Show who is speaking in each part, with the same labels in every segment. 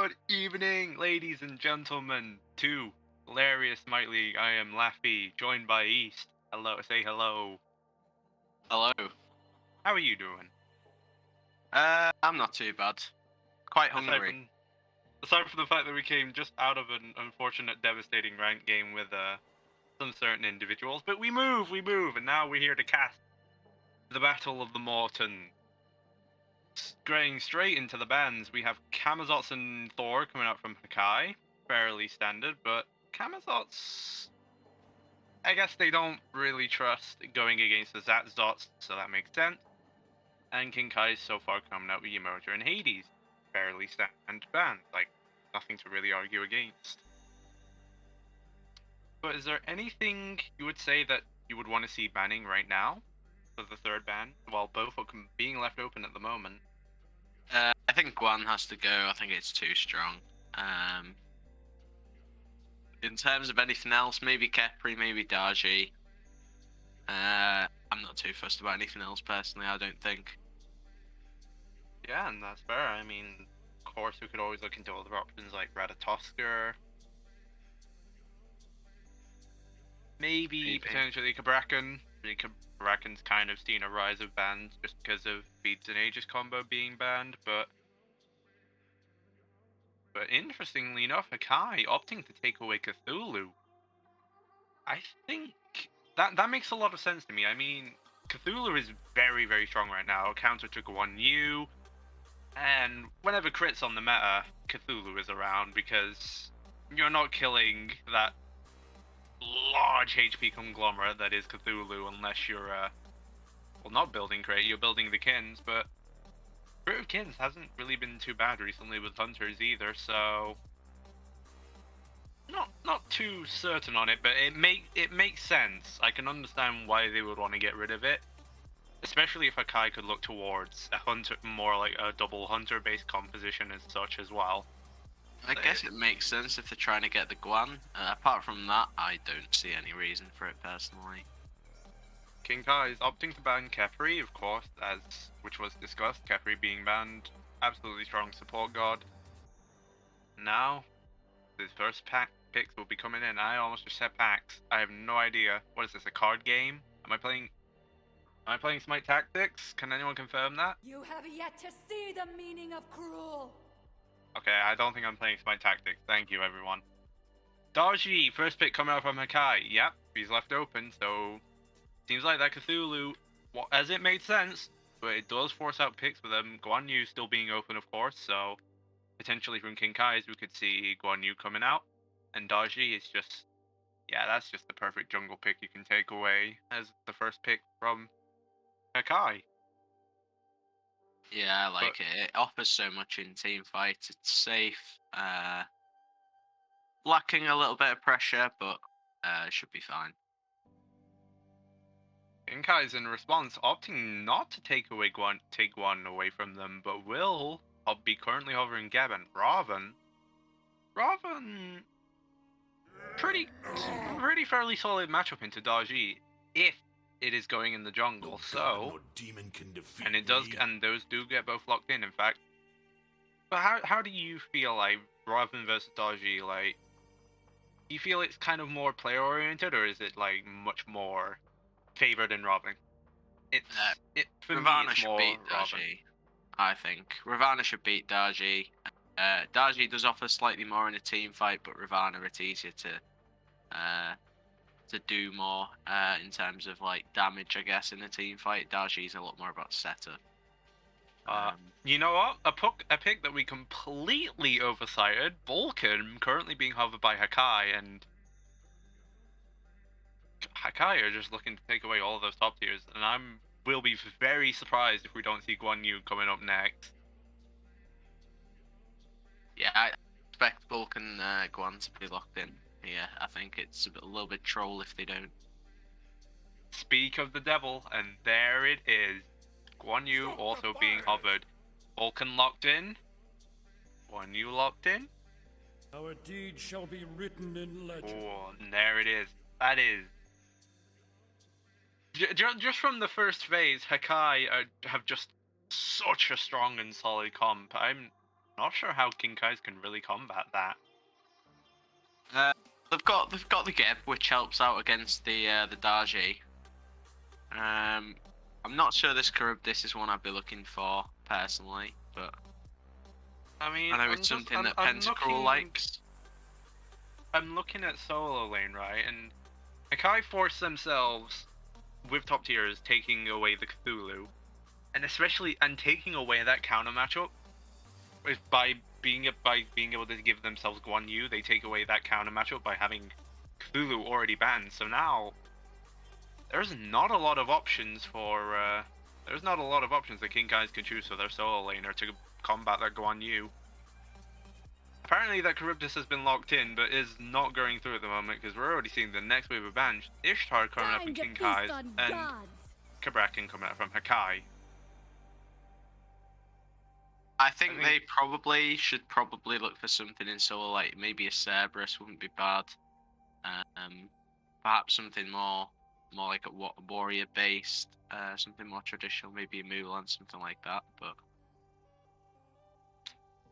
Speaker 1: Good evening, ladies and gentlemen, to Hilarious Might League. I am Laffy, joined by East. Hello, say hello.
Speaker 2: Hello.
Speaker 1: How are you doing?
Speaker 2: I'm not too bad. Quite hungry.
Speaker 1: Aside from the fact that we came just out of an unfortunate, devastating ranked game with some certain individuals, but we move, and now we're here to cast the Battle of the Morton. Going straight into the bands, we have Camazotz and Thor coming out from Hakai. Fairly standard, but Camazotz, I guess they don't really trust going against the Zatzots, so that makes sense. And King Kai's so far coming out with Yamota and Hades. Fairly standard band, like nothing to really argue against. But is there anything you would say that you would want to see banning right now for the third ban, while both are being left open at the moment?
Speaker 2: I think Guan has to go. I think it's too strong. In terms of anything else, maybe Kepri, maybe Darji. I'm not too fussed about anything else personally, I don't think.
Speaker 1: Yeah, and that's fair. I mean, of course, we could always look into other options like Ratatosker. Maybe potentially Cabrakan. Cabrakan's kind of seen a rise of bans just because of Beats and Aegis combo being banned, but interestingly enough, Hakai opting to take away Cthulhu. I think that makes a lot of sense to me. I mean, Cthulhu is very, very strong right now. Counter to Guan Yu, and whenever crits on the meta, Cthulhu is around because you're not killing that large HP conglomerate that is Cthulhu unless you're well, not building crit, you're building the Kins, but Crit of Kins hasn't really been too bad recently with Hunters either, so not too certain on it, but it makes sense. I can understand why they would want to get rid of it, especially if Hakai could look towards a hunter, more like a double hunter based composition as such as well.
Speaker 2: I guess it makes sense if they're trying to get the Guan. Apart from that, I don't see any reason for it personally.
Speaker 1: King Kai is opting to ban Kepri, of course, which was discussed. Kepri being banned, absolutely strong support god. Now, his first picks will be coming in. I almost just said packs. I have no idea. What is this? A card game? Am I playing Smite Tactics? Can anyone confirm that?
Speaker 3: You have yet to see the meaning of cruel.
Speaker 1: Okay, I don't think I'm playing Smite Tactics. Thank you, everyone. Darji, first pick coming out from Hakai. Yep, he's left open, so seems like that Cthulhu, well, as it made sense, but it does force out picks with them. Guan Yu still being open, of course, so potentially from King Kai's we could see Guan Yu coming out. And Darji is just, yeah, that's just the perfect jungle pick you can take away as the first pick from Hakai.
Speaker 2: Yeah, I like it. It offers so much in team fights. It's safe. Lacking a little bit of pressure, but it should be fine.
Speaker 1: Inkai's in response opting not to take Guan away from them, but will be currently hovering Gavin. Raven, pretty fairly solid matchup into Darji if it is going in the jungle. So, and it does, and those do get both locked in fact. But how do you feel like Raven versus Darji? Like, do you feel it's kind of more player oriented, or is it like much more favored in Raven?
Speaker 2: Ravana should beat Darji, I think. Ravana should beat Darji. Darji does offer slightly more in a team fight, but Ravana, it's easier to do more in terms of like damage, I guess, in a team fight. Darji's a lot more about setup.
Speaker 1: You know what? A pick that we completely oversighted, Vulcan, currently being hovered by Hakai, and Hakai are just looking to take away all of those top tiers, and will be very surprised if we don't see Guan Yu coming up next.
Speaker 2: Yeah, I expect Vulcan Guan to be locked in. Yeah, I think it's a little bit troll if they don't.
Speaker 1: Speak of the devil, and there it is. Guan Yu also being hovered. Vulcan locked in. Guan Yu locked in.
Speaker 4: Our deed shall be written in legend.
Speaker 1: Oh, and there it is. That is. Just from the first phase, Hakai have just such a strong and solid comp. Not sure how Kinkais can really combat that.
Speaker 2: They've got the Geb, which helps out against the Darji. I'm not sure this Charybdis is one I'd be looking for personally, but
Speaker 1: I mean,
Speaker 2: I know it's something that Pentacruel likes.
Speaker 1: I'm looking at solo lane, right, and Hakai force themselves with top tiers taking away the Cthulhu, and especially taking away that counter matchup. If by being able to give themselves Guan Yu, they take away that counter matchup by having Cthulhu already banned. So now there's not a lot of options for there's not a lot of options that King Kais can choose for their solo laner to combat that Guan Yu. Apparently that Charybdis has been locked in, but is not going through at the moment because we're already seeing the next wave of bans. Ishtar coming up from King Kai's and Kabrakan coming up from Hakai.
Speaker 2: I think they should look for something in solo, like maybe a Cerberus wouldn't be bad. Perhaps something more like a warrior based, something more traditional, maybe a Mulan, something like that. But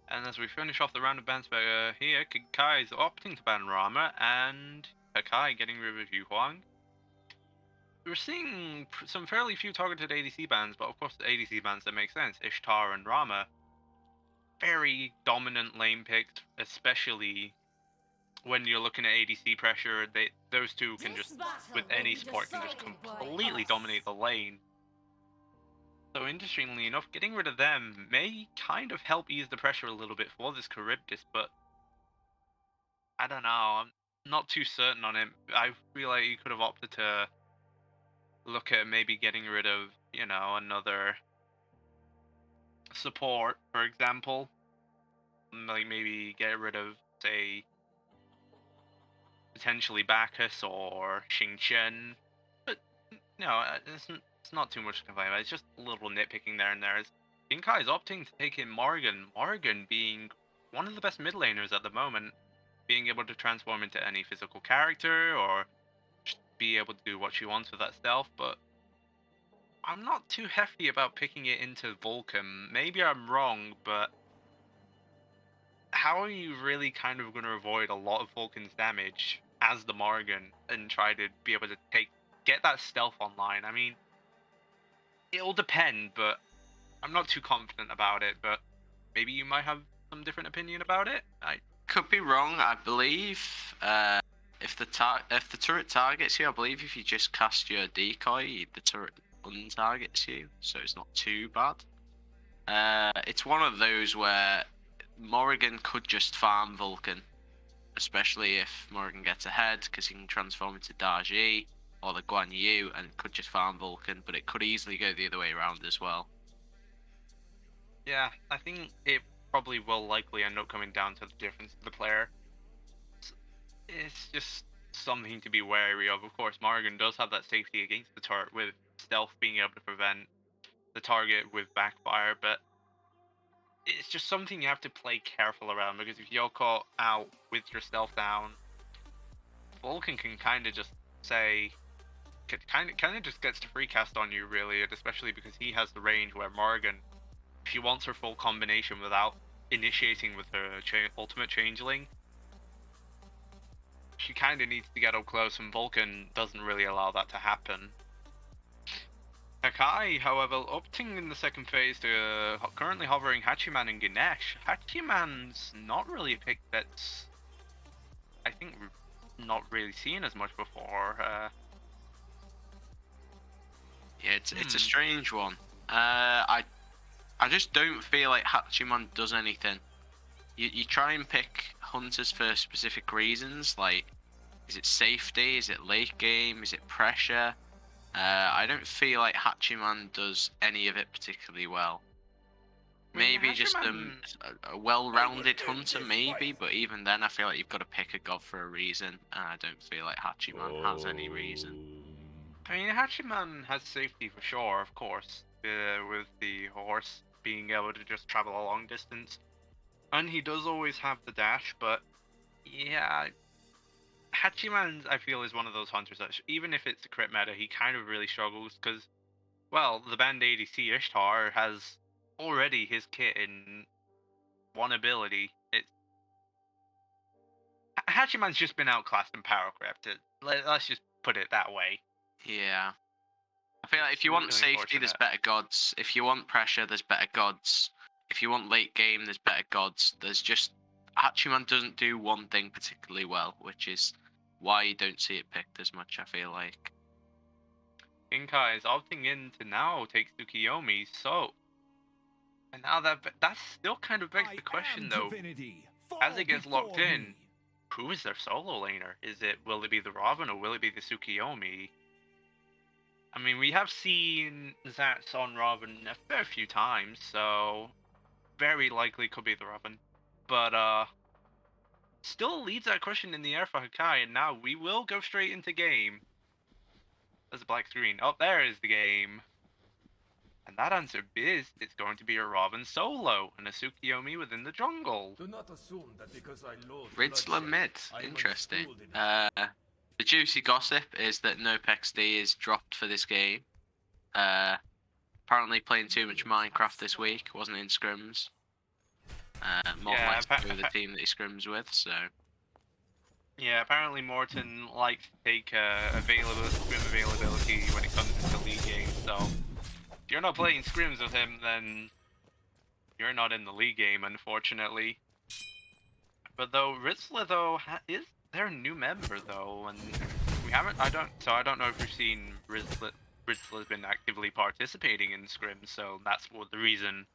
Speaker 1: and as we finish off the round of bans here, Kai is opting to ban Rama and Hakai getting rid of Yu Huang. We're seeing some fairly few targeted ADC bans, but of course the ADC bans that make sense. Ishtar and Rama, very dominant lane picks, especially when you're looking at ADC pressure. Those two can just, with any support, can just completely dominate the lane. So interestingly enough, getting rid of them may kind of help ease the pressure a little bit for this Charybdis, but I don't know, I'm not too certain on it. I feel like you could have opted to look at maybe getting rid of, you know, another support, for example. Like maybe get rid of, say, potentially Bacchus or Xingqian. But no, it's not too much to complain about. It's just a little nitpicking there and there. Inkai is opting to take in Morgan. Morgan being one of the best mid laners at the moment, being able to transform into any physical character or just be able to do what she wants with that stealth. But I'm not too hefty about picking it into Vulcan. Maybe I'm wrong, but how are you really kind of going to avoid a lot of Vulcan's damage as the Morgan and try to be able to get that stealth online? I mean, it'll depend, but I'm not too confident about it. But maybe you might have some different opinion about it. I
Speaker 2: could be wrong. I believe if the turret targets you, I believe if you just cast your decoy, the turret untargets you, so it's not too bad. It's one of those where Morrigan could just farm Vulcan, especially if Morrigan gets ahead, because he can transform into Darji or the Guan Yu and could just farm Vulcan, but it could easily go the other way around as well.
Speaker 1: Yeah, I think it probably will likely end up coming down to the difference of the player. It's just something to be wary of. Of course, Morrigan does have that safety against the turret with stealth being able to prevent the target with backfire, but it's just something you have to play careful around, because if you're caught out with your stealth down, Vulcan can kind of just say, kind of just gets to free cast on you, really, and especially because he has the range where Morgan, if she wants her full combination without initiating with her ultimate changeling, she kind of needs to get up close, and Vulcan doesn't really allow that to happen. Hakai, however, opting in the second phase to currently hovering Hachiman and Ganesh. Hachiman's not really a pick that's, I think, not really seen as much before.
Speaker 2: Yeah, it's a strange one. I just don't feel like Hachiman does anything. You try and pick hunters for specific reasons, like, is it safety, is it late game, is it pressure? I don't feel like Hachiman does any of it particularly well. Maybe just a well-rounded hunter, maybe, but even then I feel like you've got to pick a god for a reason, and I don't feel like Hachiman has any reason.
Speaker 1: I mean, Hachiman has safety for sure, of course, with the horse being able to just travel a long distance. And he does always have the dash, but yeah, Hachiman, I feel, is one of those hunters that, even if it's a crit meta, he kind of really struggles because, well, the banned ADC Ishtar has already his kit in one ability. Hachiman's just been outclassed and power crept. Let's just put it that way.
Speaker 2: Yeah. I feel like
Speaker 1: It's
Speaker 2: if you want
Speaker 1: really
Speaker 2: safety, there's
Speaker 1: unfortunate.
Speaker 2: better gods. If you want pressure, there's better gods. If you want late game, there's better gods. There's just Hachiman doesn't do one thing particularly well, which is why you don't see it picked as much, I feel like.
Speaker 1: Inkai is opting in to now take Tsukiyomi, so... And now that still kind of begs the question, though. As it gets locked in, who is their solo laner? Will it be the Raven or will it be the Tsukiyomi? I mean, we have seen Zats on Raven a fair few times, so very likely could be the Raven. But still leaves that question in the air for Hakai, and now we will go straight into game. There's a black screen. Oh, there is the game. And that answer is, it's going to be a Raven solo and a Tsukiyomi within the jungle.
Speaker 5: Do not assume that because I loathe
Speaker 2: Riddler
Speaker 5: bloodshed,
Speaker 2: mid.
Speaker 5: I am
Speaker 2: Interesting.
Speaker 5: unschooled in it.
Speaker 2: The juicy gossip is that NopeXD is dropped for this game. Apparently playing too much Minecraft this week. Wasn't in scrims. Morton
Speaker 1: Yeah,
Speaker 2: likes to go with the team that he scrims with, so...
Speaker 1: Yeah, apparently Morton likes to take scrim availability when it comes into league games, so... If you're not playing scrims with him, then... You're not in the league game, unfortunately. But though, Ritzler, though, is their new member, though, and we haven't... I don't know if we've seen Ritzler's been actively participating in scrims, so that's the reason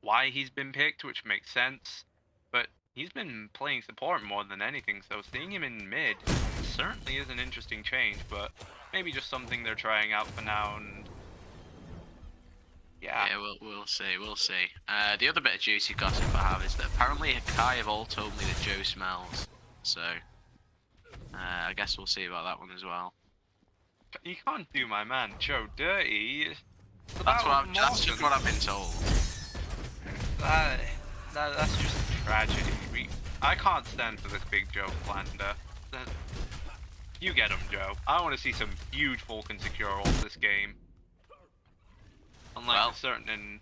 Speaker 1: why he's been picked, which makes sense. But he's been playing support more than anything, so seeing him in mid certainly is an interesting change, but maybe just something they're trying out for now, and yeah,
Speaker 2: we'll see. The other bit of juicy gossip I have is that apparently Hakai have all told me that Joe smells, so I guess we'll see about that one as well.
Speaker 1: you can't do my man Joe dirty.
Speaker 2: That's just what I've been told.
Speaker 1: That's just tragedy. I can't stand for this big Joe slander. You get him, Joe. I want to see some huge Vulcan secure ults this game. Unlike certain...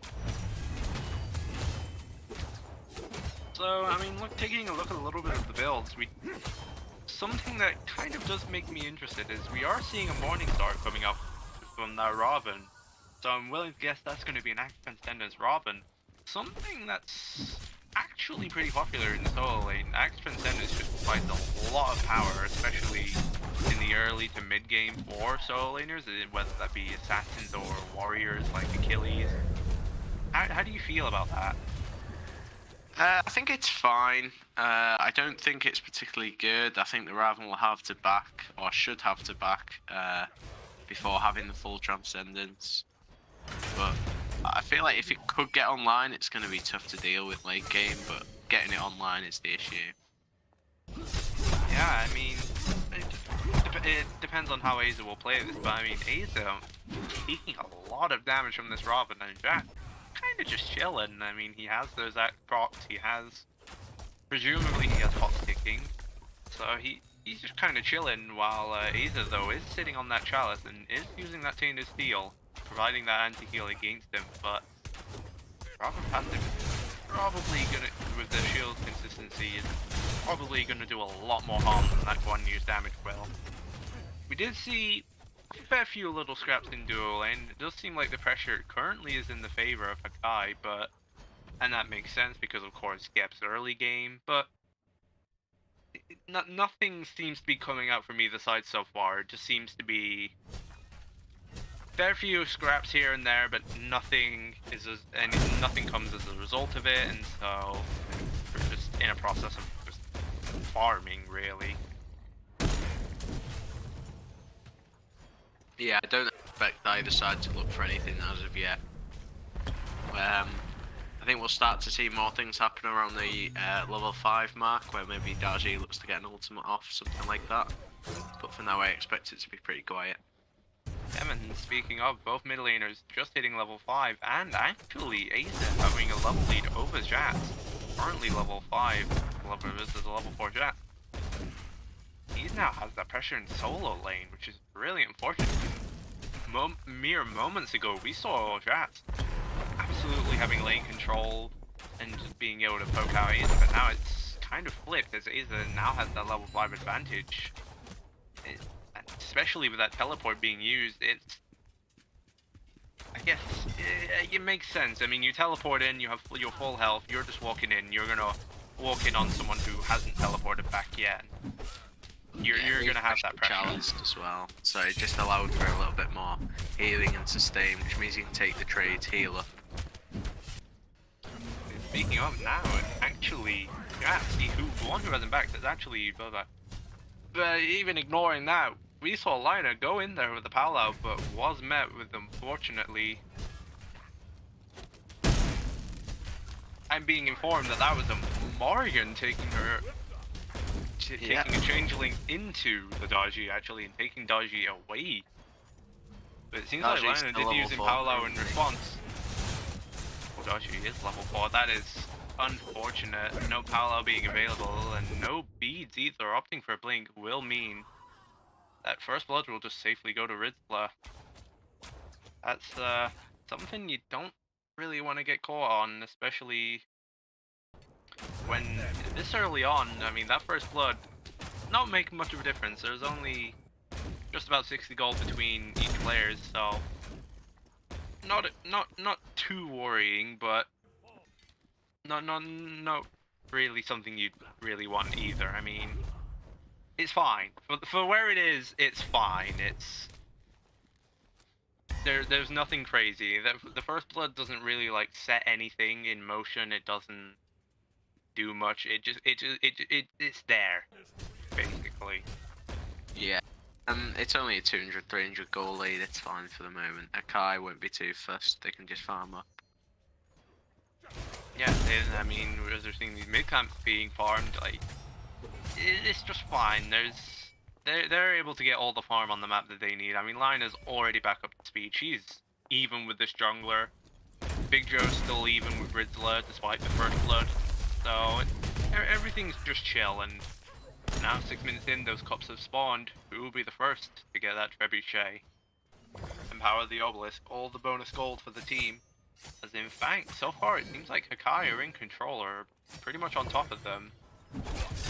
Speaker 1: So, I mean, taking a look at a little bit of the builds, something that kind of does make me interested is we are seeing a Morningstar coming up from that Raven. So I'm willing to guess that's going to be an Axe Transcendence Raven. Something that's actually pretty popular in the solo lane. Axe Transcendence just provides a lot of power, especially in the early to mid game for solo laners, whether that be assassins or warriors like Achilles. How do you feel about that?
Speaker 2: I think it's fine. I don't think it's particularly good. I think the Raven will have to back, or should have to back, before having the full Transcendence. But I feel like if it could get online, it's going to be tough to deal with late game, but getting it online is the issue.
Speaker 1: Yeah, I mean, it depends on how Aza will play this, but I mean, Aza taking a lot of damage from this Robin, and Jack kind of just chilling. I mean, he has those act procs, presumably he has hot sticking, so he's just kind of chilling, while Aza, though, is sitting on that chalice and is using that Tainted Steel, providing that anti-heal against him, but Robin passive is probably gonna, with the shield consistency, is probably gonna do a lot more harm than that one use damage will. We did see a fair few little scraps in duo lane. It does seem like the pressure currently is in the favor of Hakai, and that makes sense because of course Gep's early game, but nothing seems to be coming out from either side so far. It just seems to be fair few scraps here and there, but nothing comes as a result of it, and so we're just in a process of just farming, really.
Speaker 2: Yeah, I don't expect either side to look for anything as of yet. I think we'll start to see more things happen around the level 5 mark, where maybe Darji looks to get an ultimate off, something like that. But for now, I expect it to be pretty quiet.
Speaker 1: And speaking of, both mid laners just hitting level 5, and actually Aza having a level lead over Jats. Currently level 5 versus a level 4 Jats. He now has that pressure in solo lane, which is really unfortunate. Mere moments ago, we saw Jats absolutely having lane control and just being able to poke out Aza, but now it's kind of flipped as Aza now has that level 5 advantage. Especially with that teleport being used, I guess it makes sense. I mean, you teleport in, you have your full health, you're just walking in, you're gonna walk in on someone who hasn't teleported back yet. You're gonna have that pressure.
Speaker 2: Challenged as well, so it just allowed for a little bit more healing and sustain, which means you can take the trades, heal up.
Speaker 1: Speaking of now, actually, yeah, see the one who hasn't backed is actually Boba. But even ignoring that, we saw Lina go in there with the Palau, but was met with, unfortunately, I'm being informed that that was a Morrigan taking her, taking a changeling into the Daji actually, and taking Daji away. But it seems like Lina did use Palau in response. Oh, Daji is level 4. That is unfortunate. No Palau being available and no beads either. Opting for a blink will mean that first blood will just safely go to Ridzler. That's something you don't really want to get caught on, especially when this early on. I mean, that first blood not making much of a difference. There's only just about 60 gold between each players, so not too worrying, but not really something you'd really want either. I mean, it's fine for where it is. It's fine. There's nothing crazy. The first blood doesn't really like set anything in motion. It doesn't do much. It's there, basically.
Speaker 2: Yeah. It's only a 200, 300 goal lead. It's fine for the moment. Hakai won't be too fussed. They can just farm up.
Speaker 1: Yeah, and I mean, as we're seeing these mid camps being farmed, like it's just fine. They're able to get all the farm on the map that they need. I mean, Lina's already back up to speed. She's even with this jungler. Big Joe's still even with Ridzler despite the first blood. So everything's just chill. And now 6 minutes in, those cups have spawned. Who will be the first to get that trebuchet? Empower the obelisk. All the bonus gold for the team. As in fact, so far it seems like Hakai are in control, or pretty much on top of them.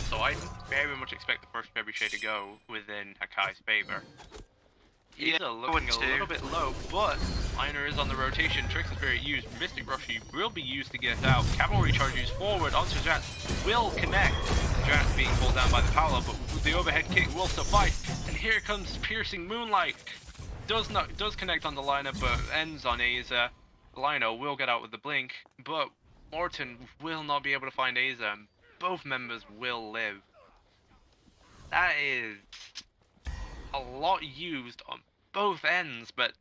Speaker 1: So I very much expect the first trebuchet to go within Hakai's favor. He's looking a little bit low, but Liner is on the rotation. Trick's Spirit used. Mystic Rush will be used to get out. Cavalry charge used forward onto Jats. Will connect. Jats being pulled down by the Paolo, but the overhead kick will suffice. And here comes Piercing Moonlight. Does connect on the Liner, but ends on Aza. Lino will get out with the blink, but Morton will not be able to find Aza. Both members will live. That is a lot used on both ends, but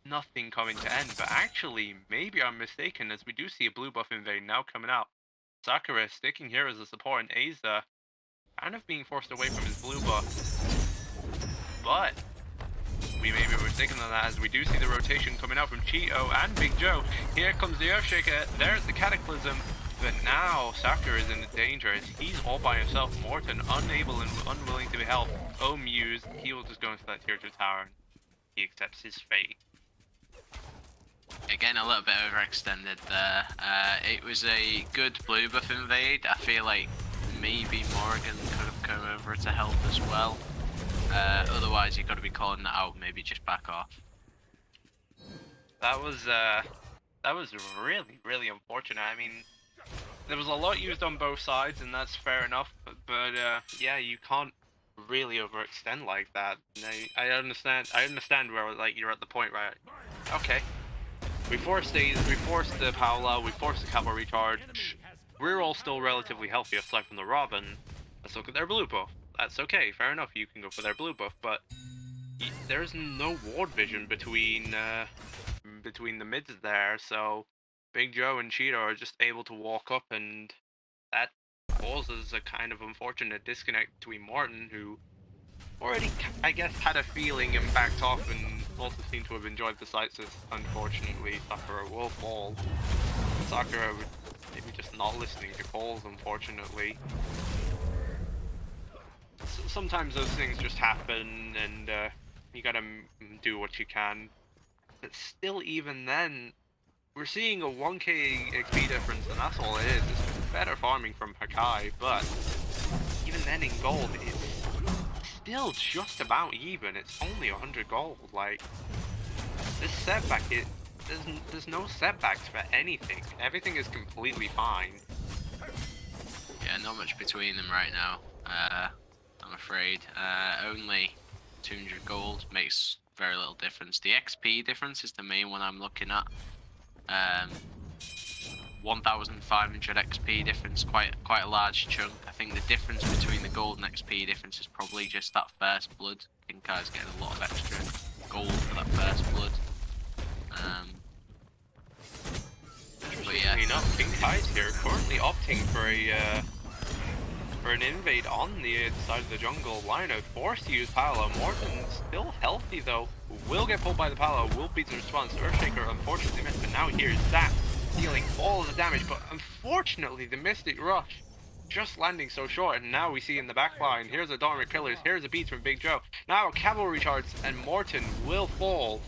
Speaker 1: nothing coming to end. But actually, maybe I'm mistaken, as we do see a blue buff invade now coming out. Sakura sticking here as a support, and Aza kind of being forced away from his blue buff. But we may be mistaken on that, as we do see the rotation coming out from Cheeto and Big Joe. Here comes the Earthshaker, there's the Cataclysm, but now Sakura is in danger as he's all by himself. Morton unable and unwilling to be helped. Oh Muse, he will just go into that tier 2 tower and he accepts his fate.
Speaker 2: Again, a little bit overextended there. It was a good blue buff invade. I feel like maybe Morrigan could have come over to help as well. Otherwise, you've got to be calling that out. Maybe just back off.
Speaker 1: That was really, really unfortunate. I mean, there was a lot used on both sides, and that's fair enough. But yeah, you can't really overextend like that. I understand. I understand where like you're at the point, right? Okay, we forced the Paula, we forced the cavalry charge. We're all still relatively healthy aside from the Robin. Let's look at their blue buff. That's okay, fair enough, you can go for their blue buff, but there's no ward vision between the mids there, so Big Joe and Cheetah are just able to walk up, and that causes a kind of unfortunate disconnect between Martin, who already, I guess, had a feeling and backed off, and also seemed to have enjoyed the sights as, unfortunately, Sakura will fall. Sakura would maybe just not listening to calls, unfortunately. Sometimes those things just happen, and you gotta do what you can. But still, even then, we're seeing a 1k XP difference, and that's all it is. It's better farming from Hakai, but even then in gold, it's still just about even. It's only 100 gold. Like, this setback, there's no setbacks for anything. Everything is completely fine.
Speaker 2: Yeah, not much between them right now. I'm afraid. Only 200 gold makes very little difference. The XP difference is the main one I'm looking at. 1,500 XP difference, quite a large chunk. I think the difference between the gold and XP difference is probably just that first blood. Hankai's getting a lot of extra gold for that first blood. But yeah,
Speaker 1: Enough, Hankai's here currently opting for an invade on the side of the jungle. Lionel forced to use Paolo. Morton's still healthy though. Will get pulled by the Paolo. Will beat the response. Earthshaker unfortunately missed, but now here's that dealing all of the damage. But unfortunately, the Mystic Rush just landing so short. And now we see in the back line, here's a Dormant Killers. Here's a beat from Big Joe. Now a cavalry charge, and Morton will fall.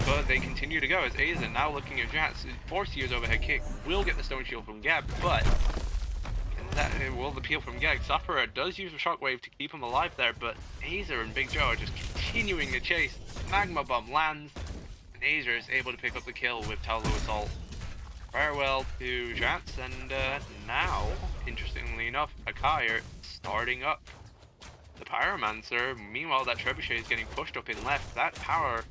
Speaker 1: But they continue to go as Aizen now looking at Jats, forced to use overhead kick, will get the stone shield from Gab, but that will the peel from Gag. Sufferer does use a shockwave to keep him alive there, but Azer and Big Joe are just continuing the chase. Magma Bomb lands, and Azer is able to pick up the kill with Talo Assault. Farewell to Jats, and now, interestingly enough, Hakai are starting up the Pyromancer. Meanwhile, that Trebuchet is getting pushed up in left. That power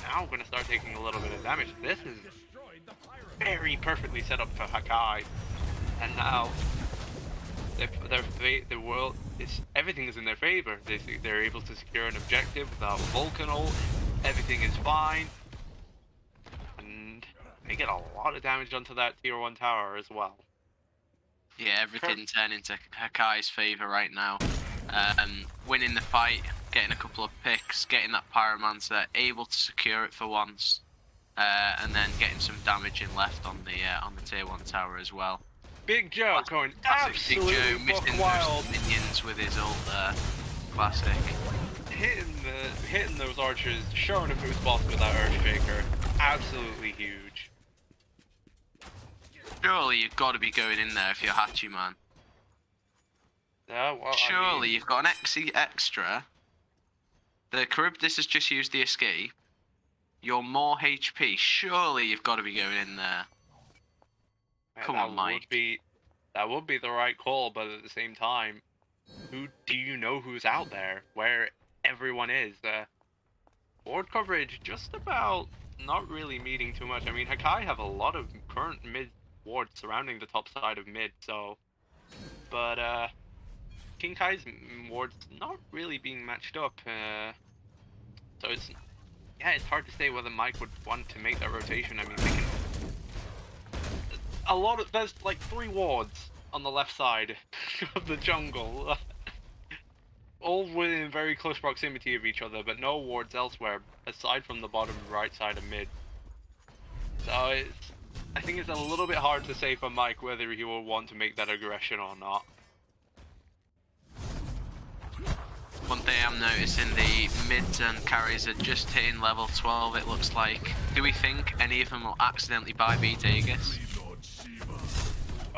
Speaker 1: now going to start taking a little bit of damage. This is very perfectly set up for Hakai, and now the world is everything is in their favor. They're able to secure an objective without Vulcan ult. Everything is fine, and they get a lot of damage onto that tier 1 tower as well.
Speaker 2: Yeah, everything turning to Hakai's favor right now. Winning the fight, getting a couple of picks, getting that Pyromancer, able to secure it for once, and then getting some damage in left on the tier 1 tower as well.
Speaker 1: Big Joe going absolutely
Speaker 2: Big Joe missing
Speaker 1: wild.
Speaker 2: those minions with his ult there. Classic.
Speaker 1: Hitting those archers, showing him who's boss with that Earthshaker. Absolutely huge.
Speaker 2: Surely you've got to be going in there if you're Hachiman.
Speaker 1: Yeah, well,
Speaker 2: Surely you've got an XE extra. The Charybdis has just used the escape. You're more HP. Surely you've got to be going in there. Come on, Mike.
Speaker 1: That would be the right call, but at the same time, who do you know who's out there? Where everyone is? Board coverage just about not really meeting too much. I mean, Hakai have a lot of current mid wards surrounding the top side of mid, so... But, King Kai's ward's not really being matched up, so it's... Yeah, it's hard to say whether Mike would want to make that rotation. I mean, they can... There's like 3 wards on the left side of the jungle. All within very close proximity of each other, but no wards elsewhere, aside from the bottom right side of mid. So I think it's a little bit hard to say for Mike whether he will want to make that aggression or not.
Speaker 2: One thing I'm noticing, the mids and carries are just hitting level 12, it looks like. Do we think any of them will accidentally buy Aegis?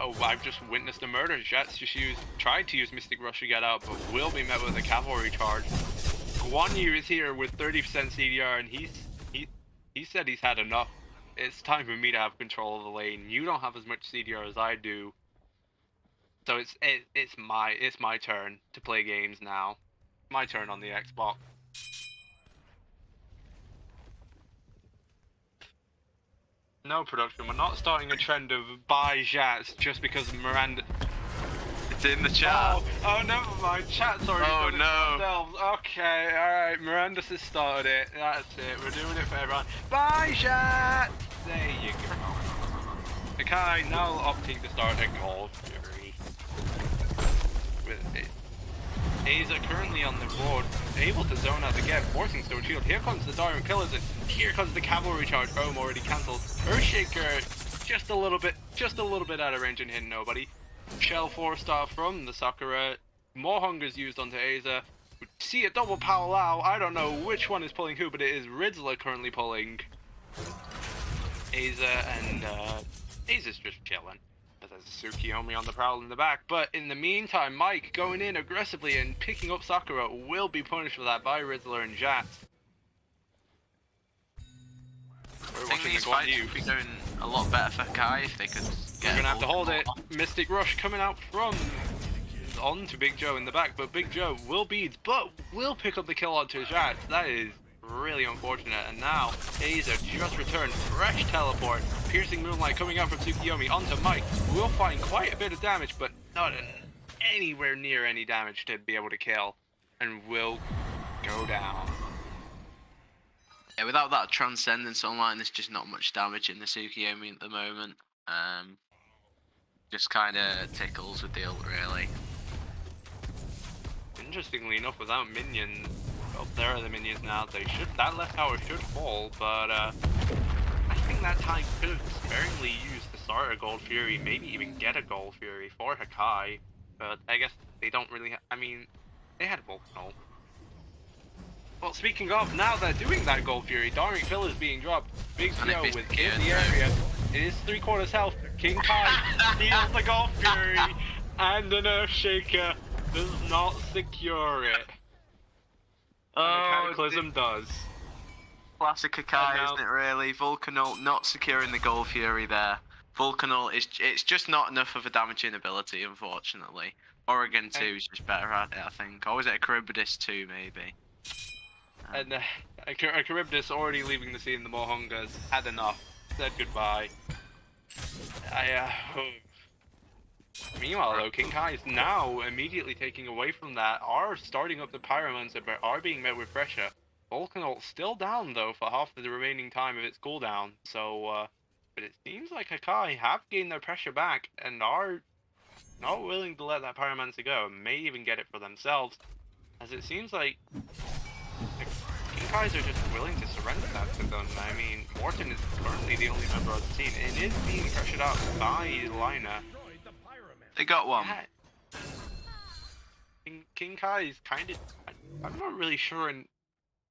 Speaker 1: Oh, I've just witnessed a murder. Jets just tried to use Mystic Rush to get out, but will be met with a cavalry charge. Guan Yu is here with 30% CDR, and he said he's had enough. It's time for me to have control of the lane. You don't have as much CDR as I do, so it's my turn to play games now. My turn on the Xbox. No, production, we're not starting a trend of buy Jats just because Miranda...
Speaker 2: It's in the chat.
Speaker 1: Oh, never mind. Chat's already done it
Speaker 2: no.
Speaker 1: themselves. Okay, alright. Miranda's has started it. That's it. We're doing it for everyone. Buy Jats! There you go. Hakai now opting to start a gold fury. With it. Aza currently on the board, able to zone out the gap, forcing Stone Shield. Here comes the Diamond Killers, and here comes the cavalry charge. Home already cancelled. Earthshaker just a little bit out of range and hitting nobody. Shell 4-star from the Sakura. More Hunger's used onto Aza. We see a double power Lao. I don't know which one is pulling who, but it is Ridzler currently pulling. Aiza and Aiza's just chilling. There's Tsukiyomi on the prowl in the back, but in the meantime, Mike going in aggressively and picking up Sakura will be punished for that by Riddler and Jats. We're
Speaker 2: I think
Speaker 1: watching
Speaker 2: these
Speaker 1: the
Speaker 2: fights
Speaker 1: Guan
Speaker 2: would be going a lot better for Hakai if they could get.
Speaker 1: We're gonna have to hold it. Mystic Rush coming out from on to Big Joe in the back, but Big Joe will beat, but will pick up the kill onto Jats. That is really unfortunate. And now Aiza just returned, fresh teleport, piercing moonlight coming out from Tsukiyomi onto Mike. Will find quite a bit of damage, but not anywhere near any damage to be able to kill, and will go down.
Speaker 2: Yeah, without that Transcendence online, there's just not much damage in the Tsukiyomi at the moment. Just kind of tickles with the ult, really.
Speaker 1: Interestingly enough, without minions, well, there are the minions now. That left tower should fall, but I think that time could have sparingly used to start a Gold Fury, maybe even get a Gold Fury for Hakai. But I guess they don't really. I mean, they had a Vulcan ult. Well, speaking of, now they're doing that Gold Fury. Dark Pill is being dropped. Big Joe with in the area. It is 3/4 health. King Kai steals the Gold Fury, and an Earthshaker does not secure it. And the Cataclysm does.
Speaker 2: Classic Hakai, isn't it, really? Vulcan ult not securing the Gold Fury there. Vulcan ult it's just not enough of a damaging ability, unfortunately. Oregon 2 is just better at it, I think. Or was it a Charybdis 2, maybe?
Speaker 1: And Charybdis already leaving the scene, the Mohungas had enough, said goodbye. Meanwhile, though, King Kai is now immediately taking away from that, are starting up the Pyromancer, but are being met with pressure. Vulcan ult still down, though, for half of the remaining time of its cooldown, so, but it seems like Hakai have gained their pressure back, and are not willing to let that Pyromancer go, and may even get it for themselves, as it seems like King Kais are just willing to surrender that to them. I mean, Morton is currently the only member of the team, and is being pressured out by Lina.
Speaker 2: They got one.
Speaker 1: Yeah. King Kai is kind of... I'm not really sure in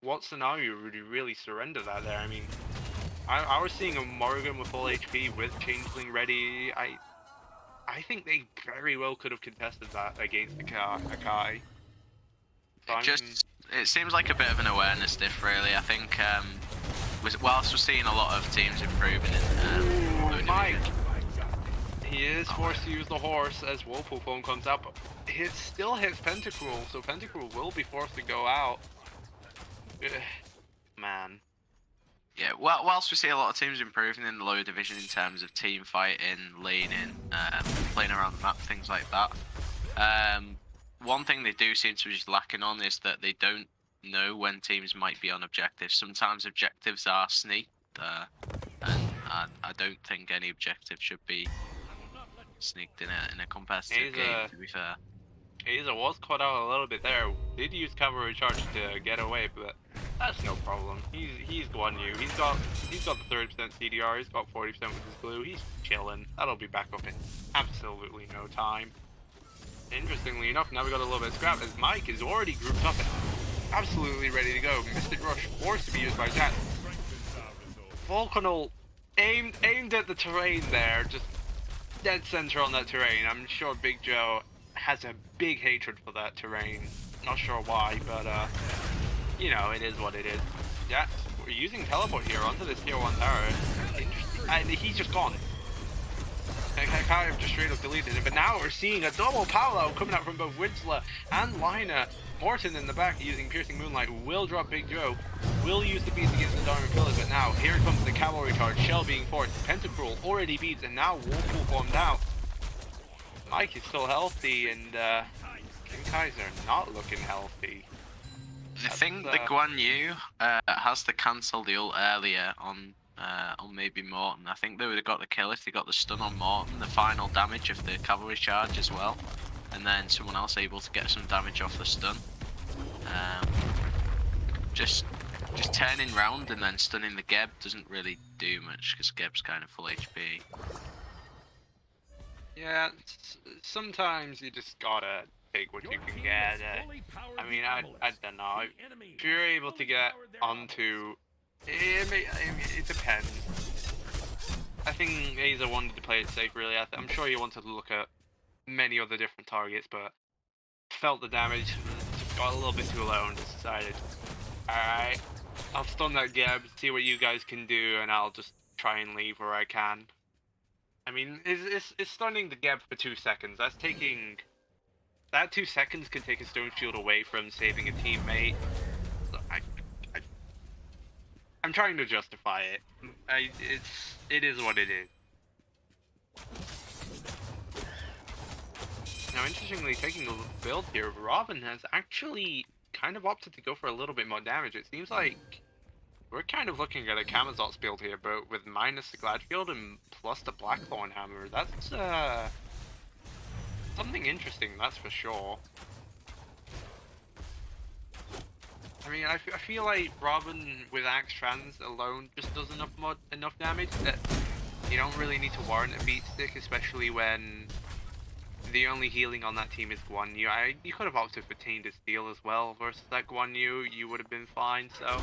Speaker 1: what scenario would you really surrender that there. I mean, I was seeing a Morrigan with full HP with Changeling ready. I think they very well could have contested that against the Hakai.
Speaker 2: It seems like a bit of an awareness diff, really. I think, whilst we're seeing a lot of teams improving in
Speaker 1: Mike! He is forced to use the horse as Whirlpool Foam comes out, but it still hits Pentacruel, so Pentacruel will be forced to go out. Ugh, man.
Speaker 2: Yeah, well, whilst we see a lot of teams improving in the lower division in terms of team fighting, laning, playing around the map, things like that, one thing they do seem to be just lacking on is that they don't know when teams might be on objectives. Sometimes objectives are sneaked, and I don't think any objective should be sneaked in a competitive game, to be fair.
Speaker 1: Aiza was caught out a little bit there. Did use cavalry charge to get away, but that's no problem. He's Guan Yu. He's got the 30% CDR. He's got 40% with his blue. He's chilling. That'll be back up in absolutely no time. Interestingly enough, now we got a little bit of scrap as Mike is already grouped up and absolutely ready to go. Mystic Rush forced to be used by Jan. Vulcan ult aimed at the terrain there, just dead center on that terrain. I'm sure Big Joe has a big hatred for that terrain. Not sure why, but you know, it is what it is. Yeah, we're using teleport here onto this tier 1 tower. Interesting. And he's just gone. I kind of just straight up deleted it, but now we're seeing a double Paolo coming out from both Winsler and Lina. Morton in the back using Piercing Moonlight will drop Big Joe, will use the beats against the Diamond Pillars, but now here comes the cavalry charge, Shell being forced, Pentacruel already beats, and now Whirlpool formed out. Mike is still healthy, and King Kais are not looking healthy.
Speaker 2: I think the Guan Yu has to cancel the ult earlier on maybe Morton. I think they would have got the kill if they got the stun on Morton, the final damage of the cavalry charge as well, and then someone else able to get some damage off the stun. Just turning round and then stunning the Geb doesn't really do much because Geb's kind of full HP.
Speaker 1: Yeah, sometimes you just gotta take what you can get. I mean, I don't know. If you're able to get onto, it depends. I think Aza wanted to play it safe, really. I'm sure he wanted to look at many other different targets, but felt the damage, got a little bit too low and just decided, alright, I'll stun that Geb, see what you guys can do, and I'll just try and leave where I can. I mean, it's stunning the Geb for 2 seconds. That's taking... That 2 seconds can take a stone shield away from saving a teammate. So I'm trying to justify it. It is what it is. Now, interestingly, taking a build here, Robin has actually kind of opted to go for a little bit more damage. It seems like we're kind of looking at a Camazot's build here, but with minus the Gladfield and plus the Blackthorn Hammer. That's something interesting, that's for sure. I mean, I feel like Robin with Axe Trans alone just does enough damage that you don't really need to warrant a beat stick, especially when the only healing on that team is Guan Yu. You could have opted for Tainted Steel as well versus that Guan Yu. You would have been fine. So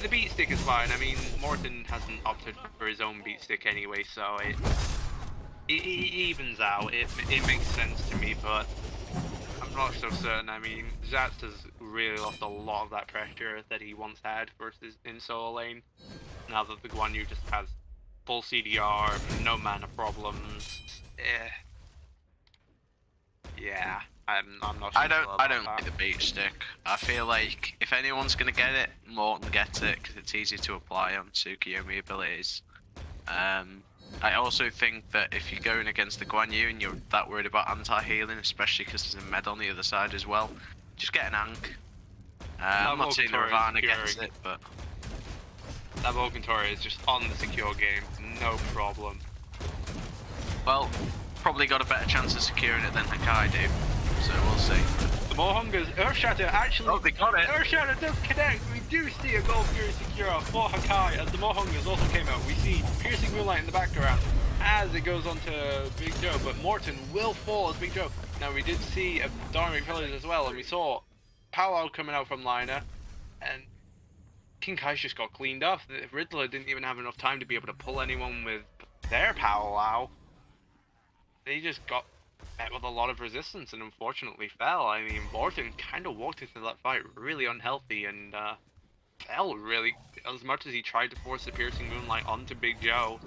Speaker 1: the beat stick is fine. I mean, Morton hasn't opted for his own beat stick anyway, so it evens out. It makes sense to me, but I'm not so certain. I mean, Zats has really lost a lot of that pressure that he once had versus in solo lane. Now that the Guan Yu just has full CDR, no mana problems. Yeah, I'm not sure.
Speaker 2: I don't like the beat stick. I feel like if anyone's gonna get it, Morton gets it because it's easy to apply on Tsukiyomi abilities. I also think that if you're going against the Guan Yu and you're that worried about anti-healing, especially because there's a med on the other side as well, just get an Ankh. I'm not saying Ravana gets it, but
Speaker 1: that Volcantora is just on the secure game, no problem.
Speaker 2: Well, probably got a better chance of securing it than Hakai do, so we'll see.
Speaker 1: The Mohunger's Earthshatter actually...
Speaker 2: Oh, they got it!
Speaker 1: Earthshatter does connect! We do see a Gold Fury secure for Hakai as the Mohungers also came out. We see Piercing Moonlight in the background as it goes on to Big Joe, but Morton will fall as Big Joe. Now we did see a Dharmic Pillars as well, and we saw Powwow coming out from Liner, and King Kai's just got cleaned off. The Riddler didn't even have enough time to be able to pull anyone with their Powwow. They just got met with a lot of resistance and unfortunately fell. I mean, Morton kind of walked into that fight really unhealthy and fell really, as much as he tried to force the Piercing Moonlight onto Big Joe.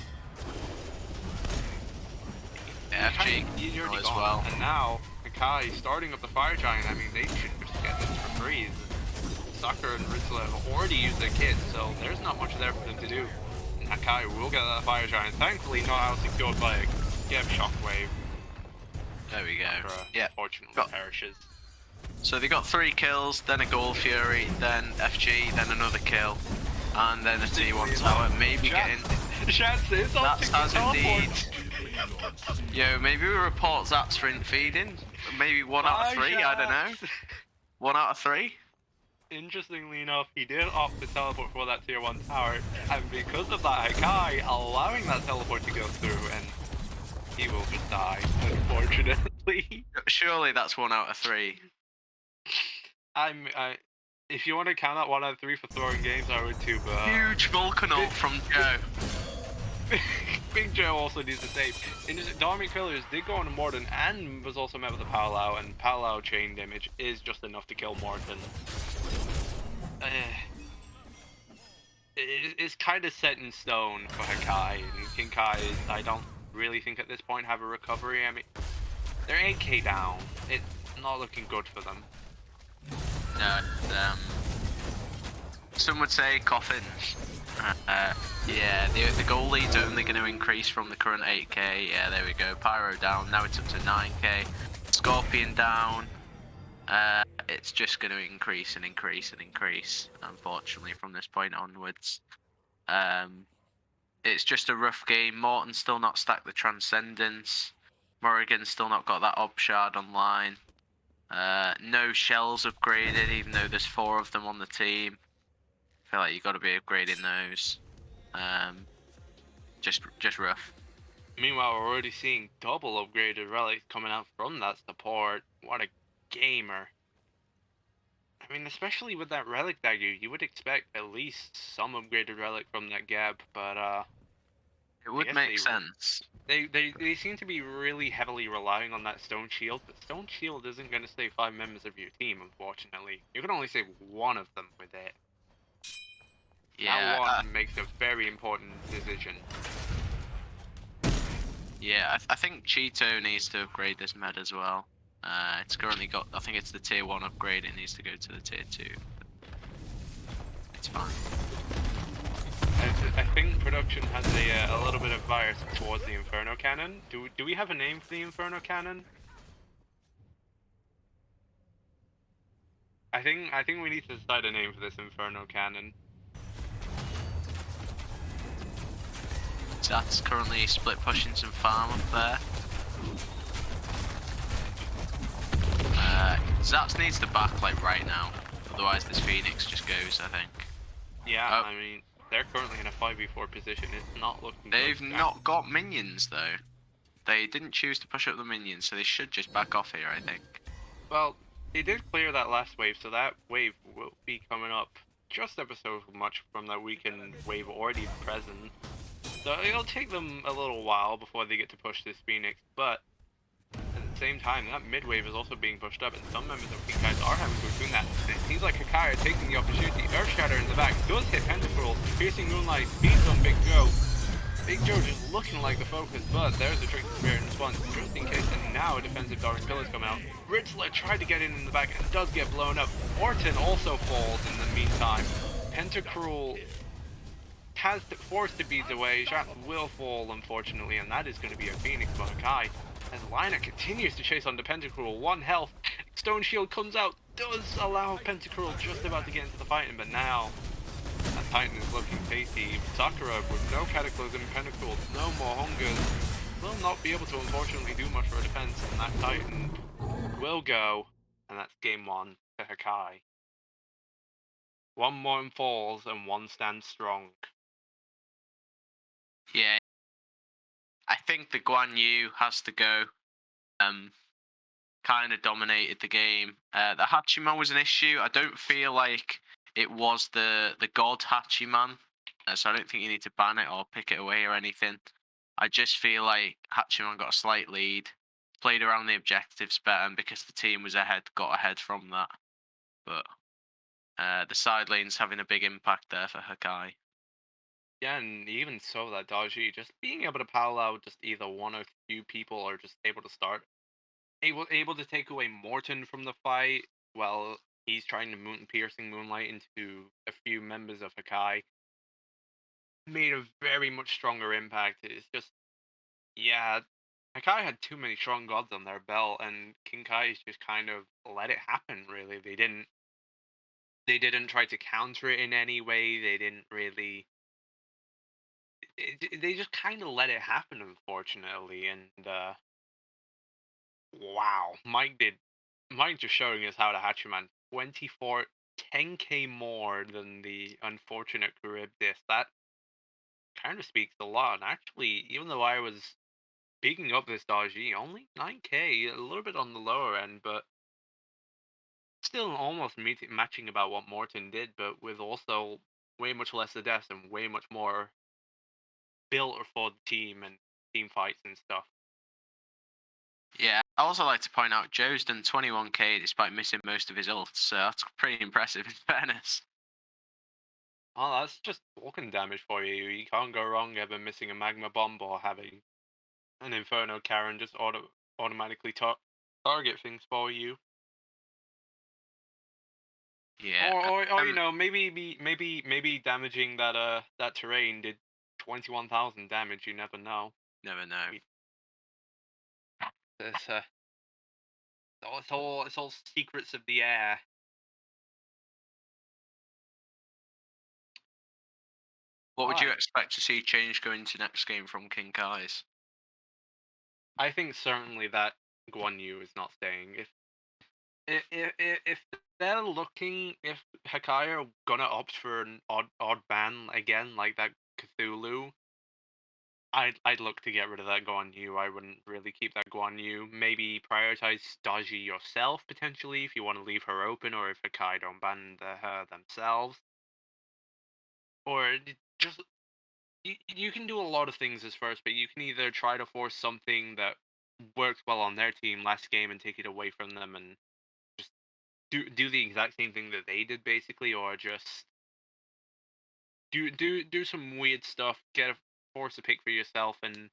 Speaker 2: Yeah, Jake as well.
Speaker 1: And now, Hakai starting up the Fire Giant. I mean, they should just get this for free. Sucker and Ritzler have already used their kit, so there's not much there for them to do. And Hakai will get that Fire Giant. Thankfully, not out secured by a Geb Shockwave.
Speaker 2: There we go.
Speaker 1: Yeah. Unfortunately perishes.
Speaker 2: So they got 3 kills, then a Gold Fury, then FG, then another kill, and then a T1 tower. Maybe getting. That's as indeed. Yo, maybe we report Zats for feeding. Maybe 1 out of 3. I don't know. 1 out of 3.
Speaker 1: Interestingly enough, he did opt to teleport for that tier 1 tower, and because of that, Hakai allowing that teleport to go through, and he will just die, unfortunately.
Speaker 2: Surely that's 1 out of 3.
Speaker 1: If you want to count that 1 out of 3 for throwing games, I would too, but...
Speaker 2: Huge Vulcan ult from Joe.
Speaker 1: Big Joe also needs the save. Dharmic Pillars did go on to Morton and was also met with a Powwow, and Powwow chain damage is just enough to kill Morton. It's kind of set in stone for Hakai, and King Kai, I don't really think at this point have a recovery. I mean, they're 8k down. It's not looking good for them.
Speaker 2: No, some would say coffin. Yeah, the goal lead's only going to increase from the current 8k. Yeah, there we go. Pyro down. Now it's up to 9k. Scorpion down. It's just going to increase and increase and increase, unfortunately, from this point onwards. It's just a rough game. Morton's still not stacked the Transcendence. Morrigan's still not got that Ob Shard online. No shells upgraded, even though there's 4 of them on the team. I feel like you've got to be upgrading those. Just rough.
Speaker 1: Meanwhile, we're already seeing double upgraded relics coming out from that support. What a gamer. I mean, especially with that relic dagger, you would expect at least some upgraded relic from that Gab, but
Speaker 2: It would
Speaker 1: guess
Speaker 2: make sense.
Speaker 1: They seem to be really heavily relying on that stone shield, but stone shield isn't going to save 5 members of your team, unfortunately. You can only save one of them with it.
Speaker 2: Yeah,
Speaker 1: That one makes a very important decision.
Speaker 2: yeah. I think Cheeto needs to upgrade this med as well. It's currently got, I think it's the tier 1 upgrade. It needs to go to the tier 2. It's fine.
Speaker 1: I think production has a little bit of bias towards the Inferno Cannon. Do we have a name for the Inferno Cannon? I think we need to decide a name for this Inferno Cannon.
Speaker 2: Zat's currently split pushing some farm up there. Zats needs to back like right now, otherwise this Phoenix just goes, I think.
Speaker 1: Yeah, I mean, they're currently in a 5v4 position. It's not looking
Speaker 2: They've
Speaker 1: good.
Speaker 2: not got minions though. They didn't choose to push up the minions, so they should just back off here, I think.
Speaker 1: Well, they did clear that last wave, so that wave will be coming up just episode much from that weekend wave already present. So it'll take them a little while before they get to push this Phoenix, but at the same time, that mid wave is also being pushed up, and some members of King Guys are having to go between that. It seems like Hakai are taking the opportunity. Earthshatter in the back does hit Pentacruel, piercing Moonlight, speeds on Big Joe. Big Joe just looking like the focus, but there's a Trick Spirit in response, just in case, and now a defensive Dark Pillars come out. Ritzler tried to get in the back and does get blown up. Orton also falls in the meantime. Pentacruel has forced the beads away. Shaft will fall, unfortunately, and that is going to be a Phoenix for Hakai. As Lina continues to chase on the Pentacruel, 1 health. Stone Shield comes out, does allow Pentacruel just about to get into the fighting, but now that Titan is looking tasty. Sakura with no Cataclysm, Pentacruel, no more Hungers, will not be able to unfortunately do much for defense, and that Titan will go, and that's game 1 to Hakai. 1 more falls and 1 stands strong.
Speaker 2: Yeah. I think the Guan Yu has to go. Kind of dominated the game. The Hachiman was an issue. I don't feel like it was the God Hachiman, so I don't think you need to ban it or pick it away or anything. I just feel like Hachiman got a slight lead, played around the objectives better, and because the team was ahead, got ahead from that. But the side lane's having a big impact there for Hakai.
Speaker 1: Yeah, and even so, that Daji just being able to power out just either one or few people, or just able to start, able to take away Morton from the fight. Well, he's trying to piercing Moonlight into a few members of Hakai. Made a very much stronger impact. It's just, yeah, Hakai had too many strong gods on their belt, and King Kai's just kind of let it happen. Really, they didn't try to counter it in any way. They didn't really. They just kind of let it happen, unfortunately, and wow, Mike just showing us how to Hachiman 24 10k more than the unfortunate Charybdis. That kind of speaks a lot. And actually, even though I was picking up this Daji, only 9k, a little bit on the lower end, but still almost matching about what Morton did, but with also way much less deaths and way much more built for the team and team fights and stuff.
Speaker 2: Yeah, I also like to point out Joe's done 21k despite missing most of his ults, so that's pretty impressive in fairness.
Speaker 1: Oh, that's just walking damage for you. You can't go wrong ever missing a magma bomb or having an Inferno Karen just automatically target things for you.
Speaker 2: Yeah.
Speaker 1: Or you know, maybe damaging that terrain did 21,000 damage. You never know.
Speaker 2: Never know.
Speaker 1: It's it's all secrets of the air.
Speaker 2: What would you
Speaker 1: Alright.
Speaker 2: expect to see change going to next game from King Kai's?
Speaker 1: I think certainly that Guan Yu is not staying. If they're looking, if Hakai are gonna opt for an odd ban again like that Cthulhu, I'd look to get rid of that Guan Yu. I wouldn't really keep that Guan Yu. Maybe prioritize Daji yourself potentially if you want to leave her open, or if Hakai don't ban her themselves, or just you can do a lot of things as first, but you can either try to force something that works well on their team last game and take it away from them and just do the exact same thing that they did basically, or just do some weird stuff, force a pick for yourself, and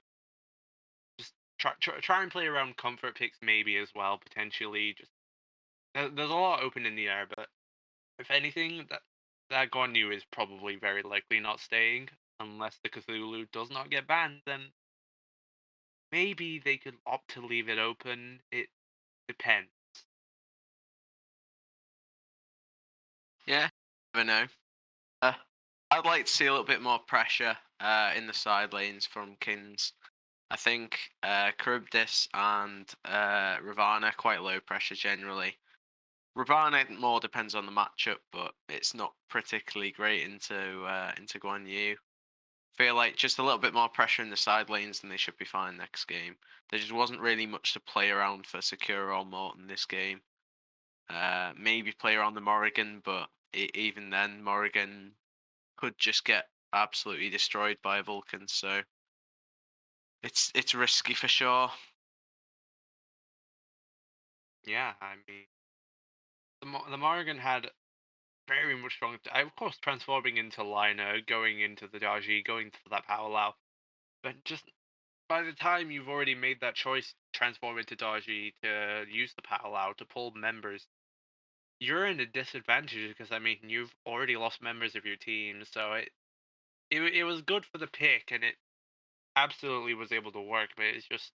Speaker 1: just try and play around comfort picks maybe as well potentially. Just there's a lot open in the air, but if anything, that Guan is probably very likely not staying unless the Cthulhu does not get banned. Then maybe they could opt to leave it open. It depends.
Speaker 2: Yeah, never know. I'd like to see a little bit more pressure in the side lanes from Kins. I think Charybdis and Ravana quite low pressure generally. Ravana more depends on the matchup, but it's not particularly great into Guan Yu. Feel like just a little bit more pressure in the side lanes and they should be fine next game. There just wasn't really much to play around for Sakura or Morton this game. Maybe play around the Morrigan, but even then, Morrigan could just get absolutely destroyed by Vulcan. So it's risky for sure.
Speaker 1: Yeah, I mean, the Morrigan had very much strong. Of course, transforming into Liner, going into the Daji, going for that power Lao, but just by the time you've already made that choice, transform into Daji to use the power Lao to pull members, you're in a disadvantage because I mean you've already lost members of your team, so it was good for the pick and it absolutely was able to work, but it's just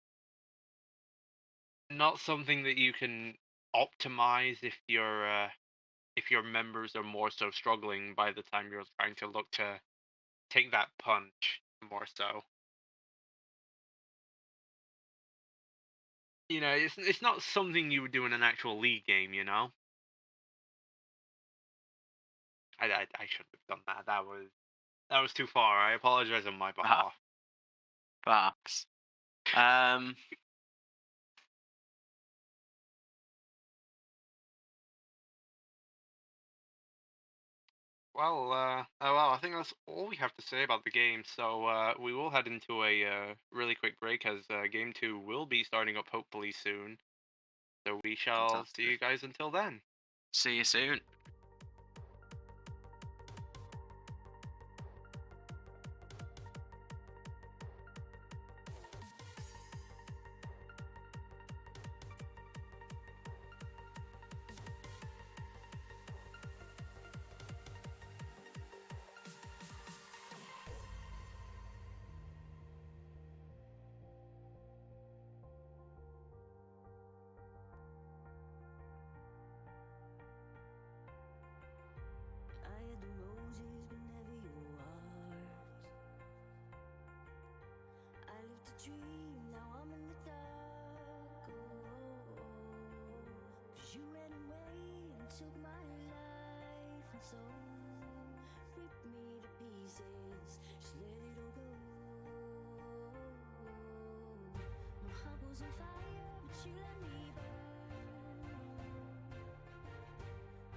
Speaker 1: not something that you can optimize if your members are more so struggling by the time you're trying to look to take that punch more so. You know, it's not something you would do in an actual league game, you know? I shouldn't have done that. That was too far. I apologize on my
Speaker 2: Ah,
Speaker 1: behalf.
Speaker 2: perhaps. Um,
Speaker 1: Well, I think that's all we have to say about the game. So we will head into a really quick break as game two will be starting up hopefully soon. So we shall see you
Speaker 2: fantastic.
Speaker 1: guys until then.
Speaker 2: See you soon.
Speaker 6: I had the roses, but never your heart. I lived a dream, now I'm in the dark. Oh, 'cause you ran away and took my life, and so ripped me to pieces. Just let it all go. My heart was on fire, but you let me burn.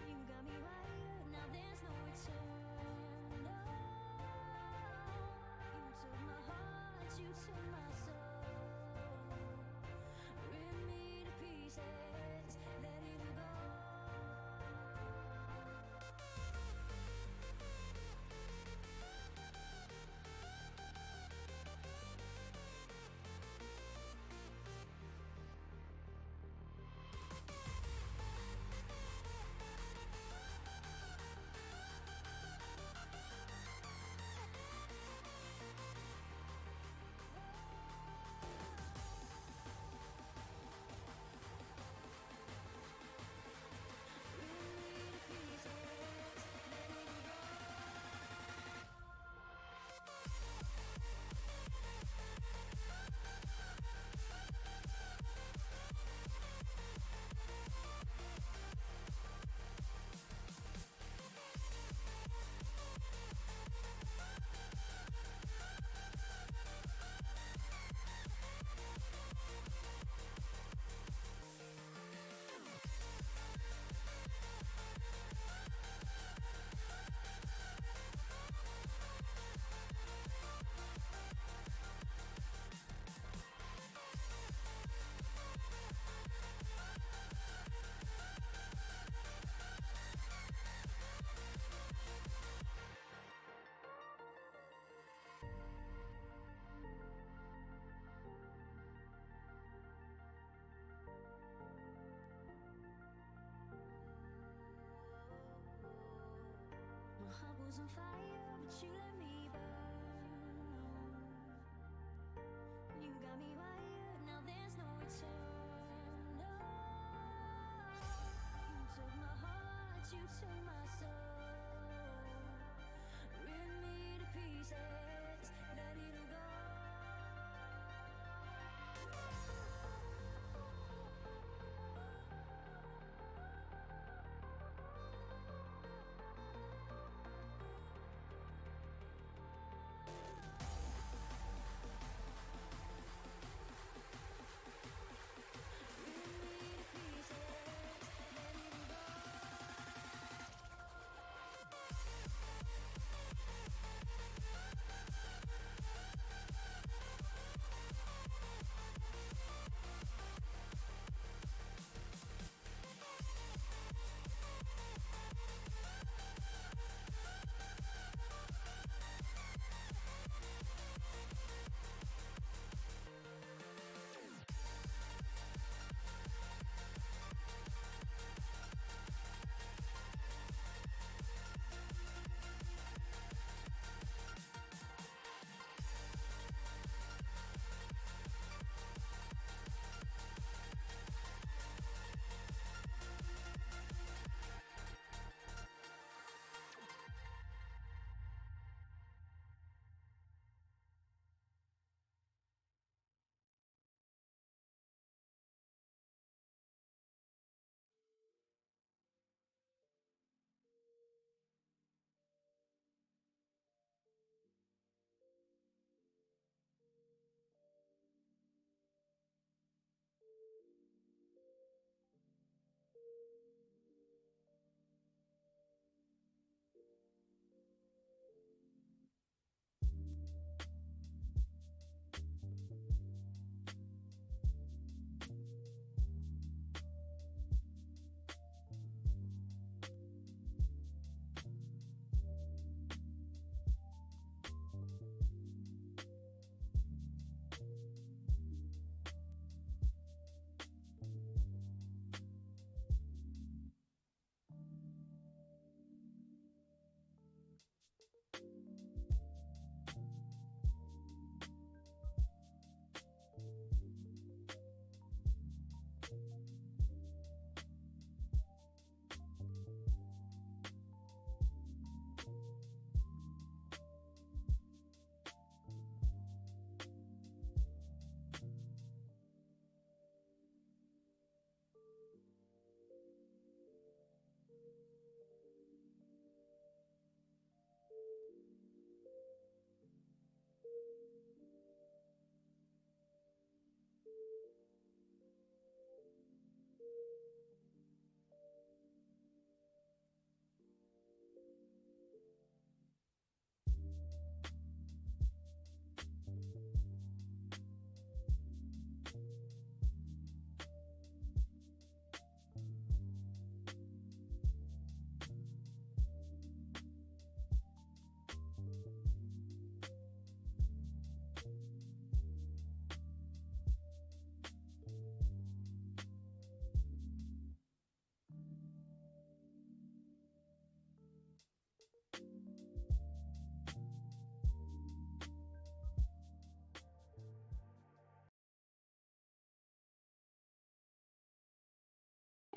Speaker 6: You got me wired, now there's no return. No, you took my heart, you took my soul. Rip me to pieces, let it all go.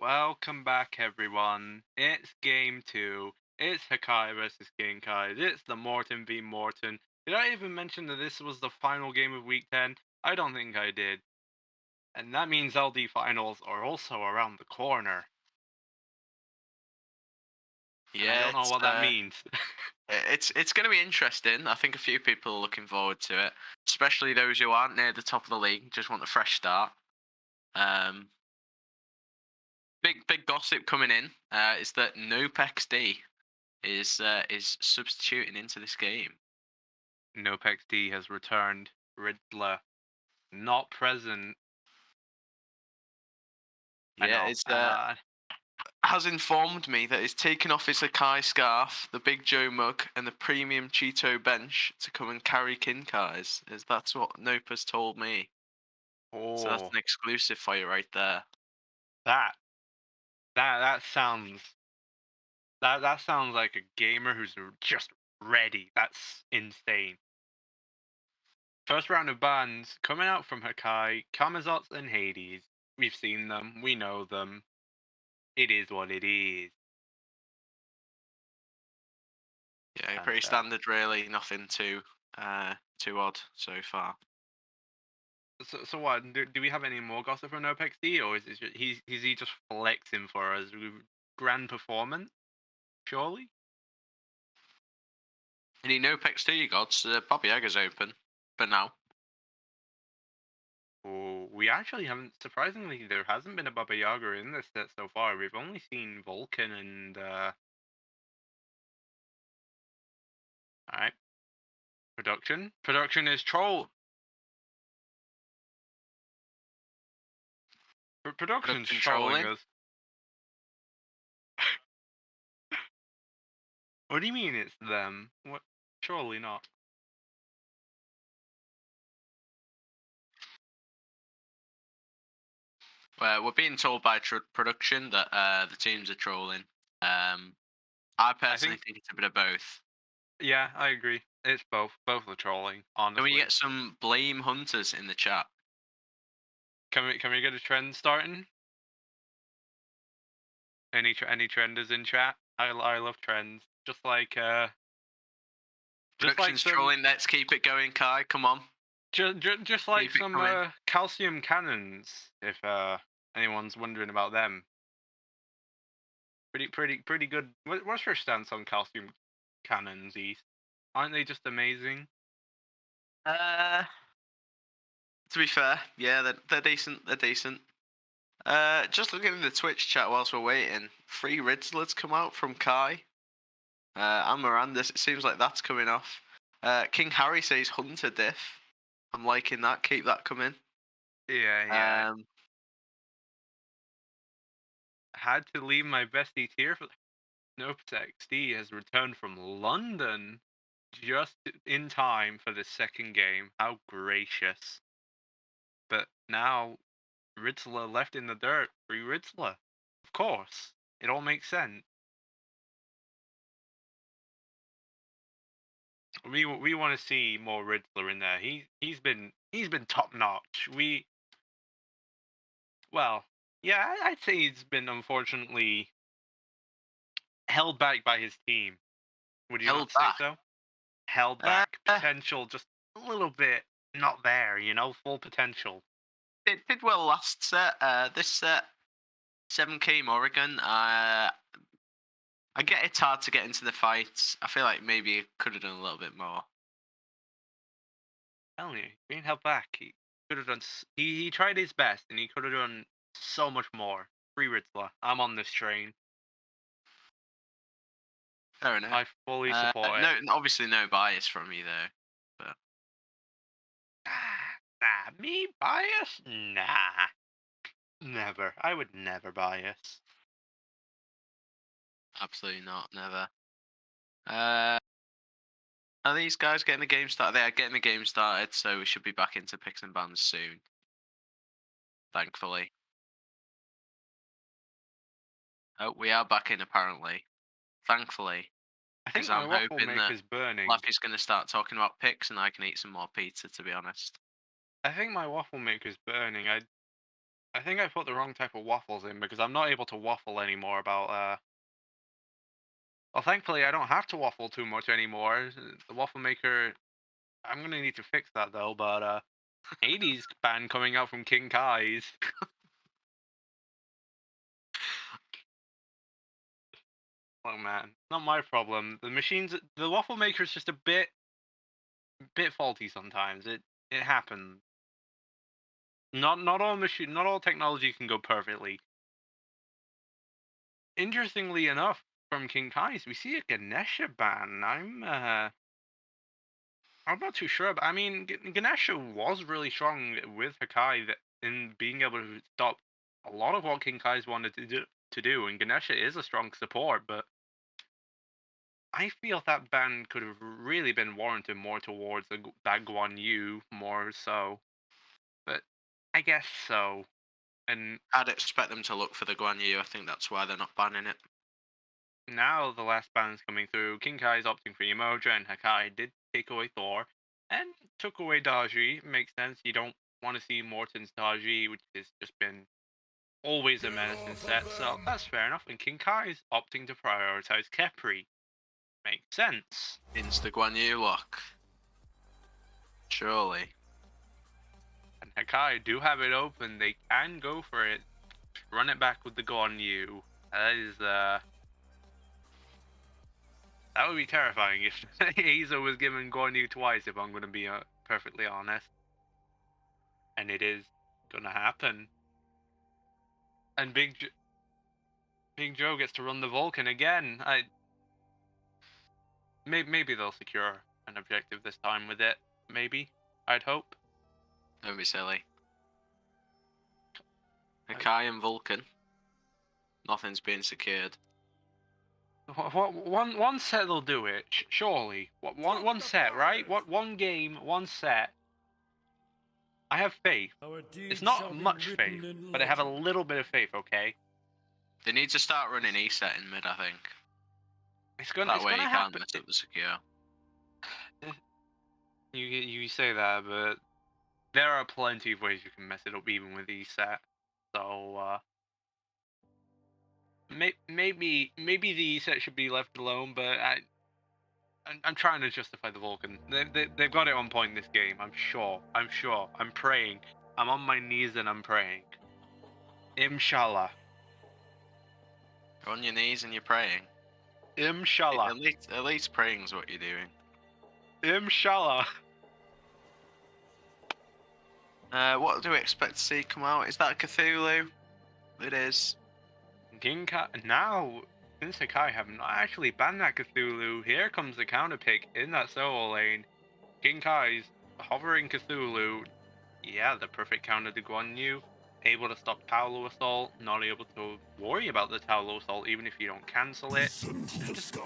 Speaker 1: Welcome back, everyone. It's game 2. It's Hakai versus Genkai. It's the Morton v Morton. Did I even mention that this was the final game of Week 10? I don't think I did. And that means LD finals are also around the corner. And I
Speaker 2: Yeah,
Speaker 1: don't know what that means.
Speaker 2: it's going to be interesting. I think a few people are looking forward to it, especially those who aren't near the top of the league, just want a fresh start. Big gossip coming in is that Nope XD is substituting into this game.
Speaker 1: Nope XD has returned. Riddler not present.
Speaker 2: Yeah,
Speaker 1: I
Speaker 2: it's
Speaker 1: know.
Speaker 2: has informed me that he's taken off his Hakai scarf, the Big Joe mug, and the premium Cheeto bench to come and carry Kinkai's. That's what Nope has told me. So that's
Speaker 1: Oh,
Speaker 2: an exclusive for you right there.
Speaker 1: that sounds that sounds like a gamer who's just ready. That's insane. First round of bans coming out from Hakai, Kamazots, and Hades. We've seen them. We know them. It is what it is.
Speaker 2: Yeah,
Speaker 1: And,
Speaker 2: pretty standard really. Nothing too odd so far.
Speaker 1: So what? Do we have any more gossip from NoPXD, or is he just flexing for us? Grand performance, surely.
Speaker 2: Any no picks to you gods? Bobby Egger's open for now.
Speaker 1: Oh, we actually haven't. Surprisingly, there hasn't been a Baba Yaga in this set so far. We've only seen Vulcan and. Alright. Production. Production is troll. Production's
Speaker 2: Production
Speaker 1: trolling
Speaker 2: trolling.
Speaker 1: us. What do you mean it's them? What? Surely not.
Speaker 2: We're being told by production that the teams are trolling. I personally think it's a bit of both.
Speaker 1: Yeah, I agree. It's both. Both are trolling.
Speaker 2: Can
Speaker 1: Honestly.
Speaker 2: we get some blame hunters in the chat?
Speaker 1: Can we get a trend starting? Any trenders in chat? I love trends. Just like
Speaker 2: Production's
Speaker 1: some
Speaker 2: trolling. Let's keep it going, Kai. Come on.
Speaker 1: just like
Speaker 2: Keep it
Speaker 1: some
Speaker 2: coming.
Speaker 1: calcium cannons. If anyone's wondering about them. Pretty good. What's your stance on calcium cannons, East? Aren't they just amazing?
Speaker 2: To be fair, yeah, they're decent. They're decent. Just looking in the Twitch chat whilst we're waiting, 3 Riddlers come out from Kai. And Mirandus, it seems like that's coming off. King Harry says Hunter diff. I'm liking that. Keep that coming.
Speaker 1: Yeah. Had to leave my besties here for. Nope, XD has returned from London just in time for the second game. How gracious. But now, Ritzler left in the dirt. Free Ritzler. Of course. It all makes sense. We want to see more Ritzler in there. He's been top notch. I'd say he's been unfortunately held back by his team. Would you not say so? Held back. Potential just a little bit not there, full potential.
Speaker 2: It did well last set. This set, 7K Oregon. I get it's hard to get into the fights. I feel like maybe it could have done a little bit more.
Speaker 1: Telling you, being held back. He could have done. He tried his best, and he could have done so much more. Free Ritzler. I'm on this train.
Speaker 2: Fair enough.
Speaker 1: I fully support it.
Speaker 2: No, obviously no bias from me though. But
Speaker 1: nah, me bias? Nah, never. I would never bias.
Speaker 2: absolutely not. Never. Are these guys getting the game started? They are getting the game started, so we should be back into picks and bans soon. Thankfully. Oh, we are back in apparently. Thankfully.
Speaker 1: I think
Speaker 2: Because
Speaker 1: my
Speaker 2: I'm
Speaker 1: waffle
Speaker 2: hoping that
Speaker 1: maker's burning.
Speaker 2: Laffy's going to start talking about picks and I can eat some more pizza, to be honest.
Speaker 1: I think my waffle maker's burning. I think I put the wrong type of waffles in because I'm not able to waffle anymore about. Well, thankfully I don't have to waffle too much anymore. The waffle maker. I'm gonna need to fix that though. But 80s band coming out from King Kai's. Oh man, not my problem. The machines, the waffle maker's just a bit faulty sometimes. It happens. Not all not all technology can go perfectly. Interestingly enough, from King Kai's, we see a Ganesha ban. I'm not too sure, but I mean, Ganesha was really strong with Hakai in being able to stop a lot of what King Kai's wanted to do, and Ganesha is a strong support, but I feel that ban could have really been warranted more towards that Guan Yu more so. But I guess so. And
Speaker 2: I'd expect them to look for the Guan Yu. I think that's why they're not banning it.
Speaker 1: now the last ban's coming through. King Kai's opting for Umoja, and Hakai did take away Thor and took away Daji. Makes sense. You don't want to see Morton's Daji, which has just been always a menace in set, so that's fair enough. And King Kai's opting to prioritize Kepri. Makes sense.
Speaker 2: Insta Guan Yu lock. Surely.
Speaker 1: And Hakai do have it open. They can go for it. Run it back with the Guan Yu. That is that would be terrifying if Aza was given Guan Yu twice, if I'm going to be perfectly honest. And it is going to happen. And Big Joe gets to run the Vulcan again. Maybe they'll secure an objective this time with it. Maybe. I'd hope.
Speaker 2: Don't be silly. Hakai and Vulcan. Nothing's being secured.
Speaker 1: One set they'll do it, surely. One set, right? One game, one set. I have faith. It's not much faith, but I have a little bit of faith, okay?
Speaker 2: They need to start running E-set in mid, I think.
Speaker 1: That
Speaker 2: way you can't
Speaker 1: happen.
Speaker 2: mess up the secure.
Speaker 1: You say that, but there are plenty of ways you can mess it up even with E-set. So, maybe the E-set should be left alone, but I'm trying to justify the Vulcan. They've got it on point this game. I'm sure. I'm praying. I'm on my knees and I'm praying. Inshallah.
Speaker 2: You're on your knees and you're praying.
Speaker 1: Inshallah.
Speaker 2: At least praying's what you're doing.
Speaker 1: Inshallah.
Speaker 2: What do we expect to see come out? Is that Cthulhu? It is.
Speaker 1: King Kai now, since Hakai have not actually banned that Cthulhu, here comes the counter pick in that solo lane. King Kai's hovering Cthulhu. Yeah, the perfect counter to Guan Yu. Able to stop Taulo Assault, not able to worry about the Taulo Assault even if you don't cancel it. Just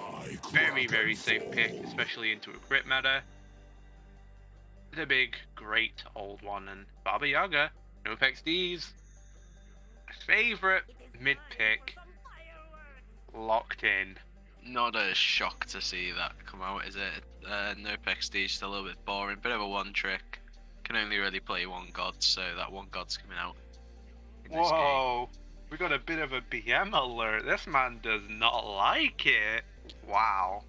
Speaker 1: very safe pick, especially into a crit meta. The big, great old one, and Baba Yaga, no XDs. Favorite mid pick, locked in.
Speaker 2: Not a shock to see that come out, is it? No XD, just a little bit boring. Bit of a one trick. Can only really play one god, so that one god's coming out.
Speaker 1: Whoa, we got a bit of a BM alert. This man does not like it. Wow.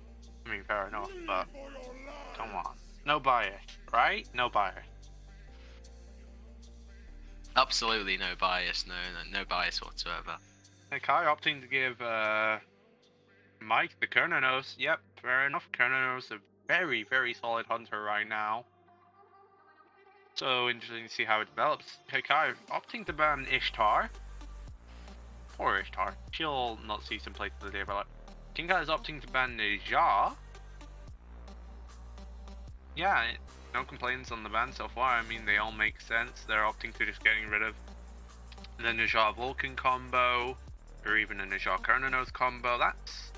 Speaker 1: I mean, fair enough, but come on. No bias, right? No bias.
Speaker 2: Absolutely no bias, no bias whatsoever.
Speaker 1: Hakai opting to give Mike the Kernanos. Yep, fair enough. Kernanos a very solid hunter right now. So interesting to see how it develops. Hakai opting to ban Ishtar. Poor Ishtar. She'll not see some play to the day, but like, King Kai is opting to ban Neja. Yeah, no complaints on the ban so far. I mean, they all make sense. They're opting to just getting rid of the Neja Vulcan combo, or even a Neja Kernanos combo. That's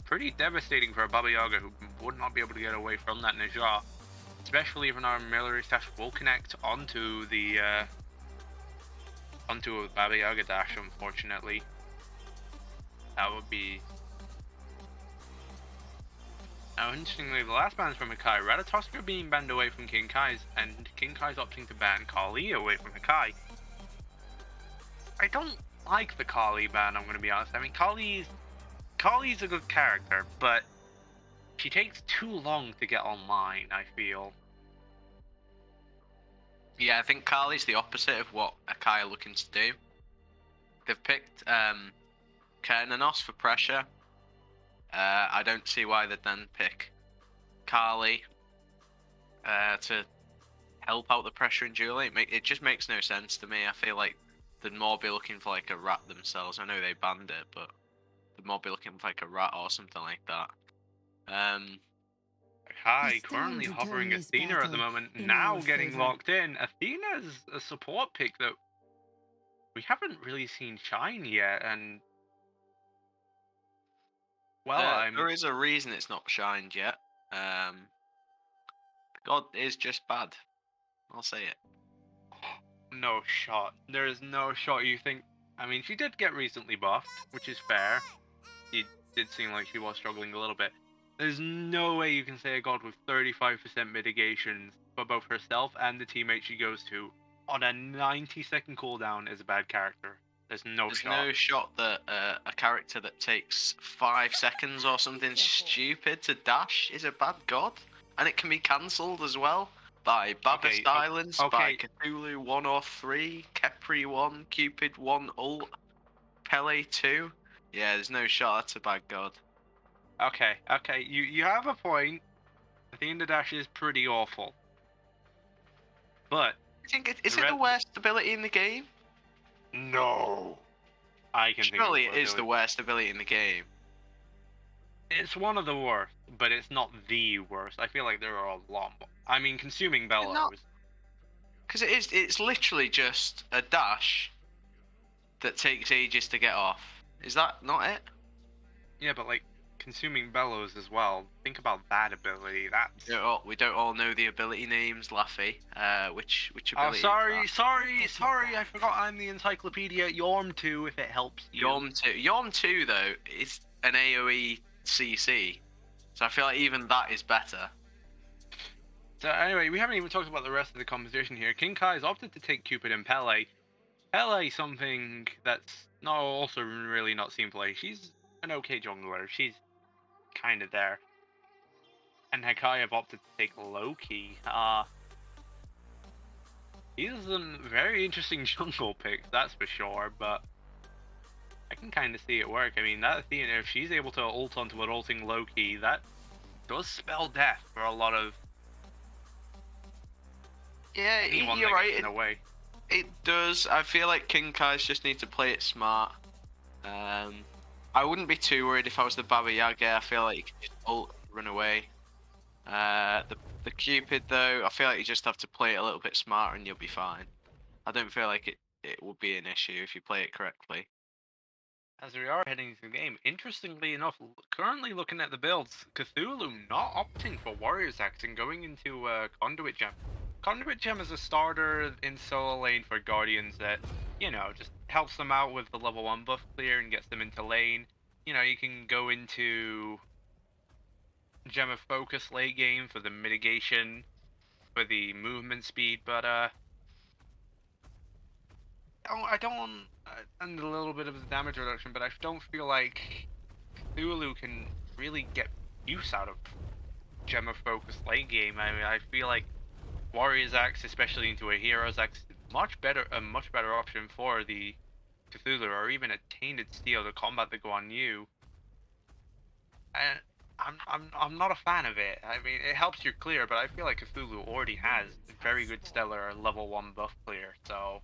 Speaker 1: pretty devastating for a Baba Yaga who would not be able to get away from that Neja. Especially if our Military Stash will connect onto the onto a Baba Yaga dash, unfortunately. That would be... Now, interestingly, the last ban is from Hakai. Ratatosker being banned away from King Kai's, and King Kai's opting to ban Kali away from Hakai. I don't like the Kali ban, I'm gonna be honest. I mean, Kali's a good character, but she takes too long to get online, I feel.
Speaker 2: Yeah, I think Carly's the opposite of what Hakai are looking to do. They've picked Kernanos for pressure. I don't see why they'd then pick Carly to help out the pressure in dueling. It just makes no sense to me. I feel like they'd more be looking for like a rat themselves. I know they banned it, but they'd more be looking for like a rat or something like that.
Speaker 1: Hakai
Speaker 6: It's
Speaker 1: currently
Speaker 6: time to
Speaker 1: hovering
Speaker 6: turn this
Speaker 1: Athena at the
Speaker 6: battle
Speaker 1: moment,
Speaker 6: in
Speaker 1: now
Speaker 6: our
Speaker 1: getting
Speaker 6: favor.
Speaker 1: locked in. Athena's a support pick that we haven't really seen shine yet, and well,
Speaker 2: There is a reason it's not shined yet. God is just bad. I'll say it.
Speaker 1: no shot. There is no shot. You think? I mean, she did get recently buffed, which is fair. It did seem like she was struggling a little bit. There's no way you can say a god with 35% mitigations for both herself and the teammate she goes to on a 90-second cooldown is a bad character. There's no
Speaker 2: There's
Speaker 1: shot.
Speaker 2: no shot that a character that takes 5 seconds or something stupid to dash is a bad god, and it can be cancelled as well by Baba
Speaker 1: Okay,
Speaker 2: Silence, by
Speaker 1: okay.
Speaker 2: Cthulhu 1 or 3, Kepri 1, Cupid 1, Ult, Pele 2. Yeah, there's no shot. That's a bad god.
Speaker 1: Okay, you have a point. Athena dash is pretty awful. But
Speaker 2: I think is
Speaker 1: The
Speaker 2: it the
Speaker 1: red-
Speaker 2: worst ability in the game?
Speaker 1: no. I can
Speaker 2: Surely
Speaker 1: think
Speaker 2: it is the worst ability in the game.
Speaker 1: It's one of the worst, but it's not the worst. I feel like there are a lot more. I mean, consuming bellows.
Speaker 2: not- Because it's literally just a dash that takes ages to get off. Is that not it?
Speaker 1: Yeah, but like consuming bellows as well. Think about that ability. That's
Speaker 2: We don't all know the ability names, Laffy. Which
Speaker 1: oh,
Speaker 2: ability?
Speaker 1: sorry. I forgot I'm the encyclopedia. Yorm 2, if it helps you.
Speaker 2: Yorm 2. Yorm 2 though is an AOE CC, so I feel like even that is better.
Speaker 1: So anyway, we haven't even talked about the rest of the composition here. King Kai has opted to take Cupid and Pele. Pele, something that's also really not seen play. She's an okay jungler. She's kind of there. And Hakai have opted to take Loki. These are some very interesting jungle picks, that's for sure, but I can kind of see it work. I mean, that Athena, if she's able to ult onto an ulting Loki, that does spell death for a lot of
Speaker 2: Yeah,
Speaker 1: anyone
Speaker 2: you're
Speaker 1: that
Speaker 2: right.
Speaker 1: gets in the way.
Speaker 2: It does. I feel like King Kai's just need to play it smart. I wouldn't be too worried if I was the Baba Yaga. I feel like you can just ult, run away. The Cupid though, I feel like you just have to play it a little bit smarter and you'll be fine. I don't feel like it will be an issue if you play it correctly.
Speaker 1: As we are heading to the game, interestingly enough, currently looking at the builds, Cthulhu not opting for Warrior's Axe and going into Conduit Gem. Conduit Gem is a starter in solo lane for Guardians that, you know, just helps them out with the level 1 buff clear and gets them into lane. You know, you can go into Gem of Focus late game for the mitigation, for the movement speed, but and a little bit of the damage reduction, but I don't feel like Cthulhu can really get use out of Gem of Focus late game. I mean, I feel like Warrior's Axe, especially into a Hero's Axe, is a much better option for the Cthulhu, or even a Tainted Steel, the combat that go on you. And I'm not a fan of it. I mean, it helps you clear, but I feel like Cthulhu already has very good stellar level 1 buff clear, so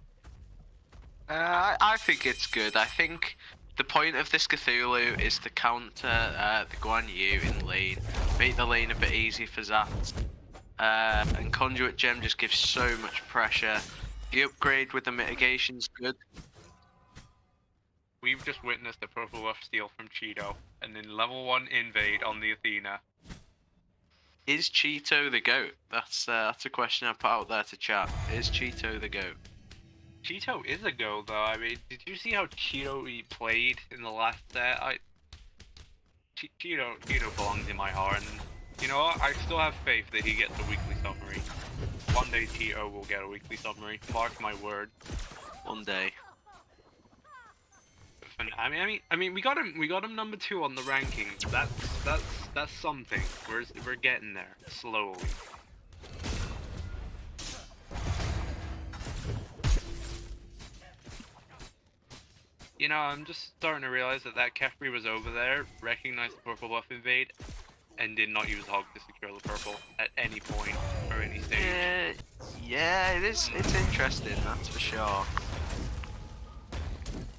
Speaker 2: I think it's good. I think the point of this Cthulhu is to counter the Guan Yu in lane, make the lane a bit easy for Zat. And Conduit Gem just gives so much pressure. The upgrade with the mitigation's good.
Speaker 1: we've just witnessed a purple buff steal from Cheeto, and then level 1 invade on the Athena.
Speaker 2: Is Cheeto the GOAT? That's a question I put out there to chat. Is Cheeto the GOAT?
Speaker 1: Cheeto is a go though. I mean, did you see how Cheeto he played in the last set? Cheeto belongs in my heart, and you know what? I still have faith that he gets a weekly summary. One day Cheeto will get a weekly summary. Mark my word.
Speaker 2: One day.
Speaker 1: And I mean, we got him number 2 on the rankings. That's something. We're getting there slowly. You know, I'm just starting to realize that Kefri was over there, recognized the purple buff invade, and did not use Hog to secure the purple at any point or any stage.
Speaker 2: Yeah, it is. It's interesting, that's for sure.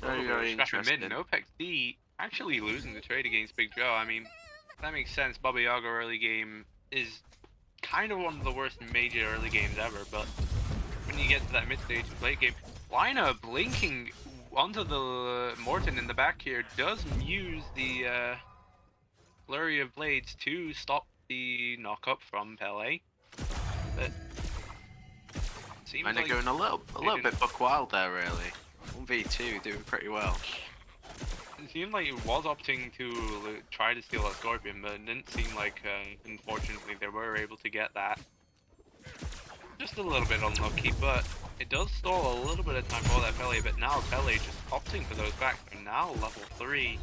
Speaker 2: Very, very interesting.
Speaker 1: Mid, Nopex D actually losing the trade against Big Joe. I mean, that makes sense. Baba Yaga early game is kind of one of the worst major early games ever, but when you get to that mid stage and late game, Lina blinking onto the Morton in the back here does use the flurry of blades to stop the knock-up from Pele. But seems
Speaker 2: And
Speaker 1: like
Speaker 2: they're going a little bit buck wild there, really. 1v2 doing pretty well.
Speaker 1: it seemed like it was opting to try to steal a Scorpion, but it didn't seem like, unfortunately, they were able to get that. Just a little bit unlucky, but it does stall a little bit of time for that Pele, but now Pele just opting for those backs, and now level 3.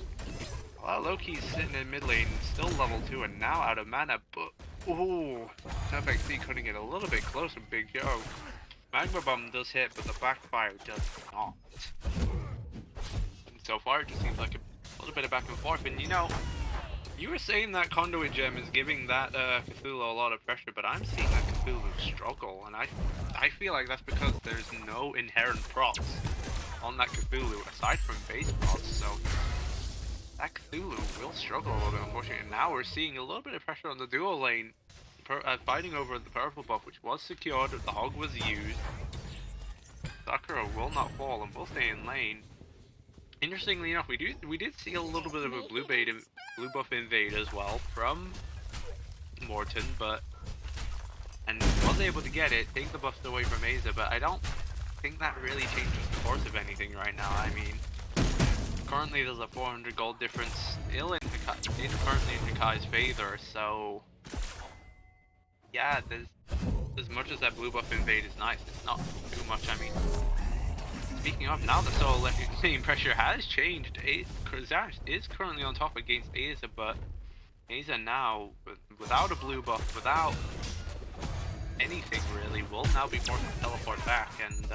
Speaker 1: While Loki's sitting in mid lane, still level 2, and now out of mana, but ooh, FXD cutting it a little bit close with Big Joe. Magma Bomb does hit, but the backfire does not. And so far, it just seems like a little bit of back and forth, and you know, you were saying that Conduit Gem is giving that Cthulhu a lot of pressure, but I'm seeing that Cthulhu struggle, and I feel like that's because there's no inherent procs on that Cthulhu aside from base procs, so that Cthulhu will struggle a little bit, unfortunately. And now we're seeing a little bit of pressure on the duo lane, fighting over the purple buff, which was secured, the Hog was used. Sakura will not fall and will stay in lane. Interestingly enough, we did see a little bit of a blue buff invade as well from Morton, and was able to get it, take the buffs away from Aza, but I don't think that really changes the course of anything right now. I mean, currently there's a 400 gold difference still currently in Hakai's favor, so yeah, as much as that blue buff invade is nice, it's not too much. I mean, speaking of, now the solo lane pressure has changed. Krazash is currently on top against Aza, but Aza now, without a blue buff, without anything really, will now be forced to teleport back, and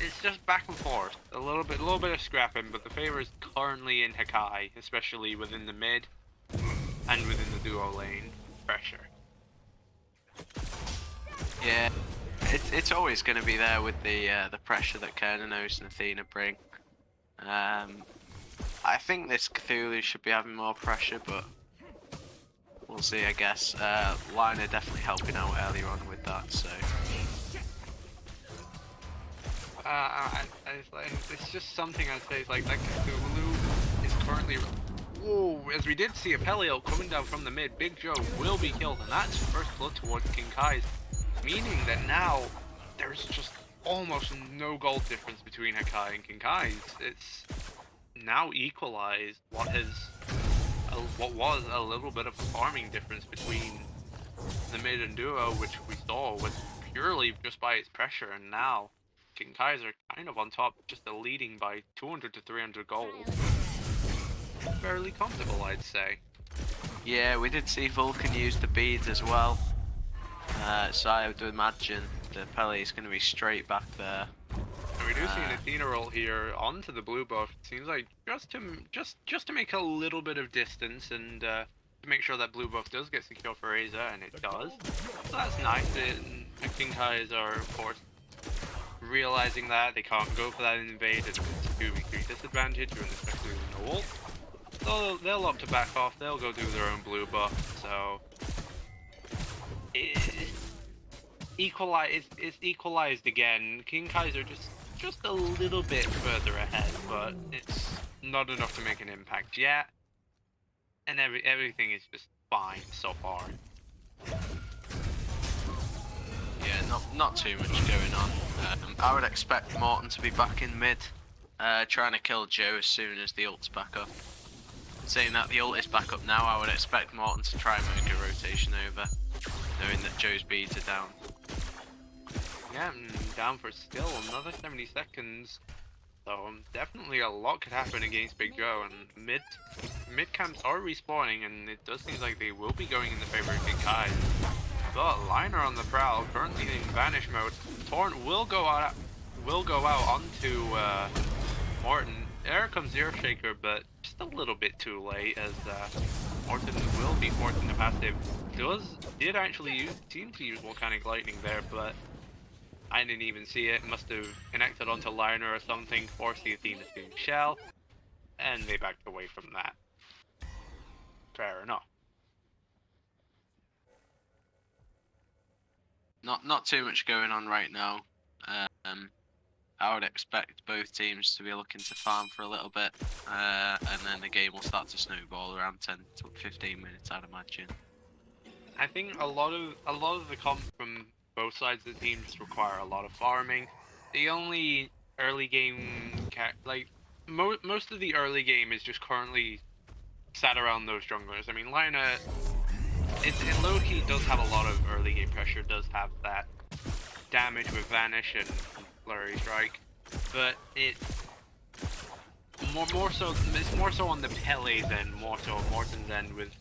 Speaker 1: it's just back and forth, a little bit of scrapping, but the favor is currently in Hakai, especially within the mid and within the duo lane pressure.
Speaker 2: Yeah, it's always going to be there with the pressure that Kernanos and Athena bring. I think this Cthulhu should be having more pressure, but we'll see, I guess. Lina definitely helping out earlier on with that, so.
Speaker 1: It's just something I'd say, like that Cthulhu is currently. Whoa, as we did see a Pelio coming down from the mid, Big Joe will be killed, and that's first blood towards King Kai's, meaning that now there's just almost no gold difference between Hakai and King Kai's. It's now equalized what was a little bit of a farming difference between the mid and duo, which we saw was purely just by its pressure, and now King Kai's are kind of on top, just leading by 200 to 300 gold. Fairly comfortable, I'd say.
Speaker 2: Yeah, we did see Vulcan use the beads as well. So I would imagine the Pele is going to be straight back there.
Speaker 1: And we do see an Athena roll here onto the blue buff. It seems like just to make a little bit of distance and to make sure that blue buff does get secure for Aza, and it does. So that's nice. And King Kai's are, of course, realizing that they can't go for that invade, it's a 2v3 disadvantage, and especially with no ult. So they'll opt to back off, they'll go do their own blue buff, so it's equalized again. King Kai's are just a little bit further ahead, but it's not enough to make an impact yet, and everything is just fine so far.
Speaker 2: Yeah, not too much going on. I would expect Morton to be back in mid, trying to kill Joe as soon as the ult's back up. Saying that the ult is back up now, I would expect Morton to try and make a rotation over, knowing that Joe's beads are down.
Speaker 1: Yeah, down for still another 70 seconds. So definitely a lot could happen against Big Joe, and mid camps are respawning, and it does seem like they will be going in the favor of Hakai. But Liner on the prowl, currently in vanish mode. Torrent will go out onto Morton. There comes Earthshaker, but just a little bit too late, as Morton will be forced into passive. Did actually seem to use Volcanic Lightning there, but I didn't even see it. Must have connected onto Liner or something, forced the Athena to shell, and they backed away from that. Fair enough.
Speaker 2: Not too much going on right now. I would expect both teams to be looking to farm for a little bit, and then the game will start to snowball around 10 to 15 minutes, I'd imagine.
Speaker 1: I think a lot of the comp from both sides of the team just require a lot of farming. The only early game most of the early game is just currently sat around those junglers. I mean, Lina, it low key does have a lot of early game pressure. Does have that damage with Vanish and Flurry Strike, but it's more so on the Pele than Morton's end, with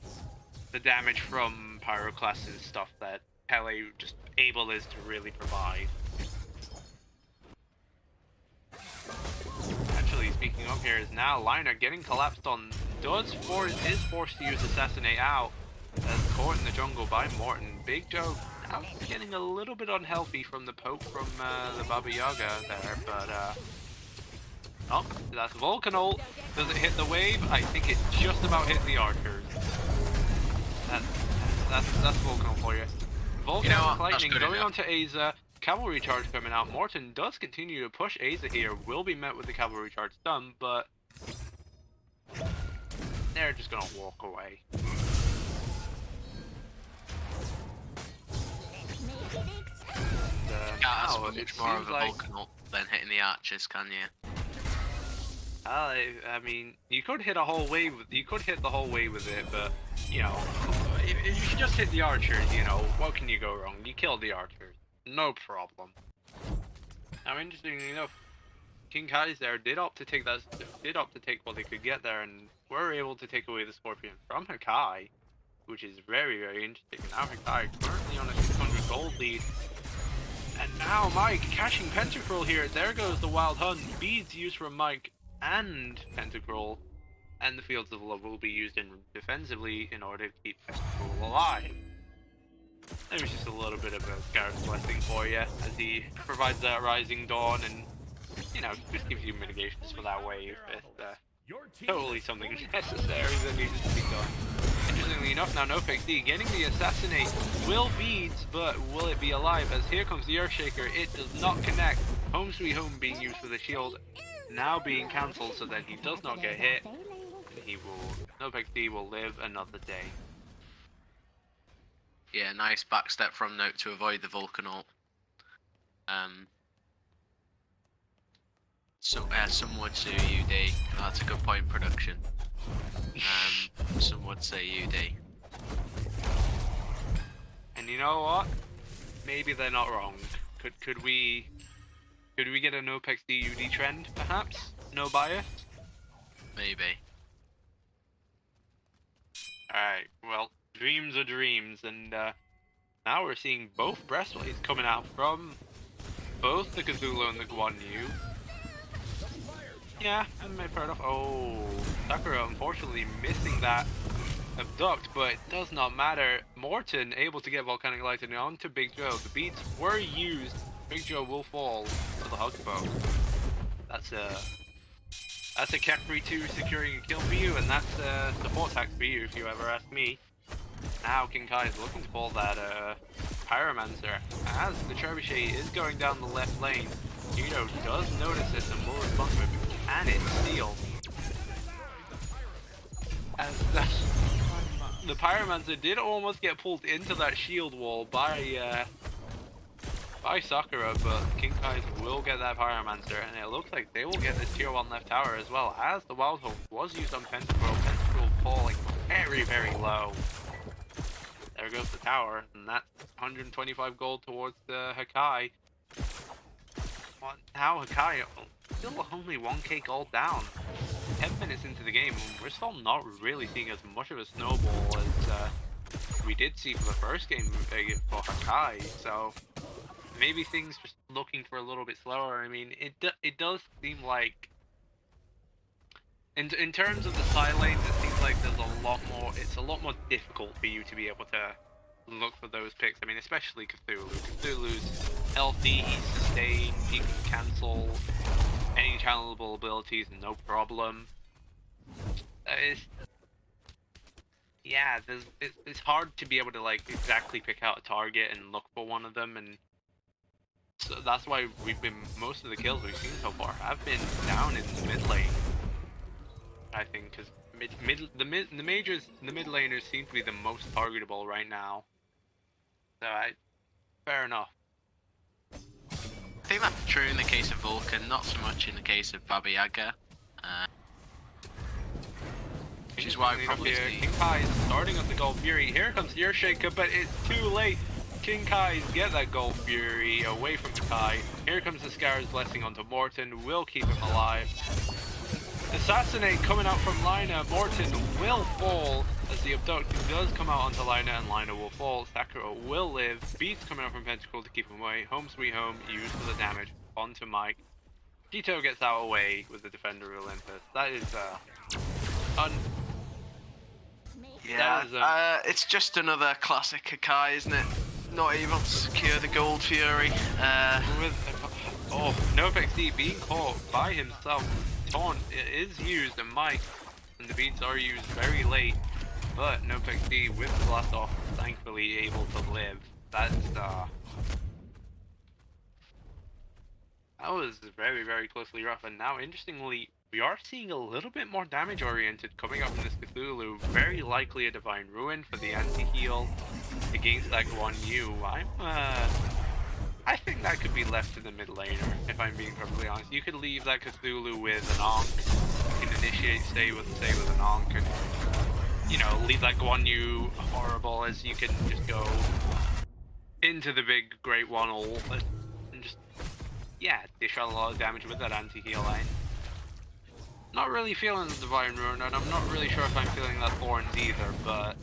Speaker 1: the damage from Pyroclast and stuff that Pele just able is to really provide. Actually, speaking of here, is now Liner getting collapsed on. Is forced to use Assassinate out as caught in the jungle by Morton. Big Joe now getting a little bit unhealthy from the poke from the Baba Yaga there, but oh, that's Vulcan ult. Does it hit the wave? I think it just about hit the archers. That's Vulcan ult for you. Vulcan Lightning going onto Aza. Cavalry charge coming out. Morton does continue to push Aza here. Will be met with the cavalry charge stun, but they're just gonna walk away.
Speaker 2: That's much more of a Vulcan ult than hitting the archers, can you?
Speaker 1: I mean, you could hit the whole way with it, but you know, if you just hit the archers, you know, what can you go wrong? You killed the archers, no problem. Now, interestingly enough, King Kai's there did opt to take what they could get there, and were able to take away the Scorpion from Hakai, which is very, very interesting. Now Hakai currently on a 600 gold lead. And now Mike catching Pentacruel here. There goes the Wild Hunt. Beads used from Mike and Pentacruel. And the Fields of Love will be used defensively in order to keep Pentacruel alive. There's just a little bit of a Garrett's blessing for you, as he provides that Rising Dawn and, you know, just gives you mitigations for that wave. It's totally something necessary that needs to be done. Interestingly enough, now NoFakeD getting the Assassinate will Beads, but will it be alive? As here comes the Earthshaker, it does not connect. Home Sweet Home being used for the shield, now being cancelled so that he does not get hit. And NoFakeD will live another day.
Speaker 2: Yeah, nice backstep from Note to avoid the Vulcan ult. Some would say UD. That's a good point, production. Some would say UD.
Speaker 1: And you know what? Maybe they're not wrong. Could we get a NoPex DUD trend, perhaps? No bias?
Speaker 2: Maybe.
Speaker 1: Alright, well, dreams are dreams, and now we're seeing both breastplates coming out from both the Cthulhu and the Guan Yu. Yeah, and my part of. Oh, Sakura unfortunately missing that abduct, but it does not matter. Morton able to get Volcanic Lightning onto Big Joe. The beats were used. Big Joe will fall to the Hug Bow. That's a Kefri 2 securing a kill for you, and that's support tax for you if you ever ask me. Now King Kai is looking to pull that Pyromancer, as the Trebuchet is going down the left lane. Judo does notice this and will respond to it, and it's sealed. As the Pyromancer did almost get pulled into that shield wall by Sakura, but King Kai will get that Pyromancer, and it looks like they will get this tier 1 left tower as well, as the Wild Hope was used on Pentacruel. Pentacruel falling very, very low. There goes the tower, and that's 125 gold towards the Hakai. Well, now Hakai still only 1k gold down. 10 minutes into the game, we're still not really seeing as much of a snowball as we did see for the first game for Hakai. So maybe things just looking for a little bit slower. I mean, it does seem like in terms of the side lanes, it seems like there's a lot more. It's a lot more difficult for you to be able to look for those picks. I mean, especially Cthulhu. Cthulhu's healthy, he's sustained, he can cancel any channelable abilities, no problem. Yeah, it's hard to be able to like exactly pick out a target and look for one of them, and so that's why most of the kills we've seen so far have been down in the mid lane. I think because the mid laners seem to be the most targetable right now. So fair enough.
Speaker 2: I think that's true in the case of Vulcan, not so much in the case of Baba Yaga. Which is why probably
Speaker 1: King Kai is starting up the Gold Fury. Here comes your Shaker, but it's too late. King Kai get that Gold Fury away from Kai. Here comes the Scar's Blessing onto Morton, will keep him alive. Assassinate coming out from Lina. Morton will fall as the Abducting does come out onto Lina, and Lina will fall. Sakura will live. Beats coming out from Pentacle to keep him away. Home sweet home, used for the damage onto Mike. Tito gets out away with the Defender of Olympus. That is
Speaker 2: yeah, it's just another classic Hakai, isn't it? Not able to secure the Gold Fury.
Speaker 1: No XD being caught by himself. Taunt is used, and Mike and the beats are used very late, but no XD with the blast off, thankfully able to live. That was very, very closely rough, and now interestingly, we are seeing a little bit more damage oriented coming up from this Cthulhu. Very likely a Divine Ruin for the anti-heal against that Guan Yu. I think that could be left to the mid laner, if I'm being perfectly honest. You could leave that Cthulhu with an Ankh. You can initiate stay with an Ankh, and you know, leave that Guan Yu horrible as you can just go into the big Great One all and just dish out a lot of damage with that anti-heal line. Not really feeling the Divine Ruin, and I'm not really sure if I'm feeling that Thorns either, but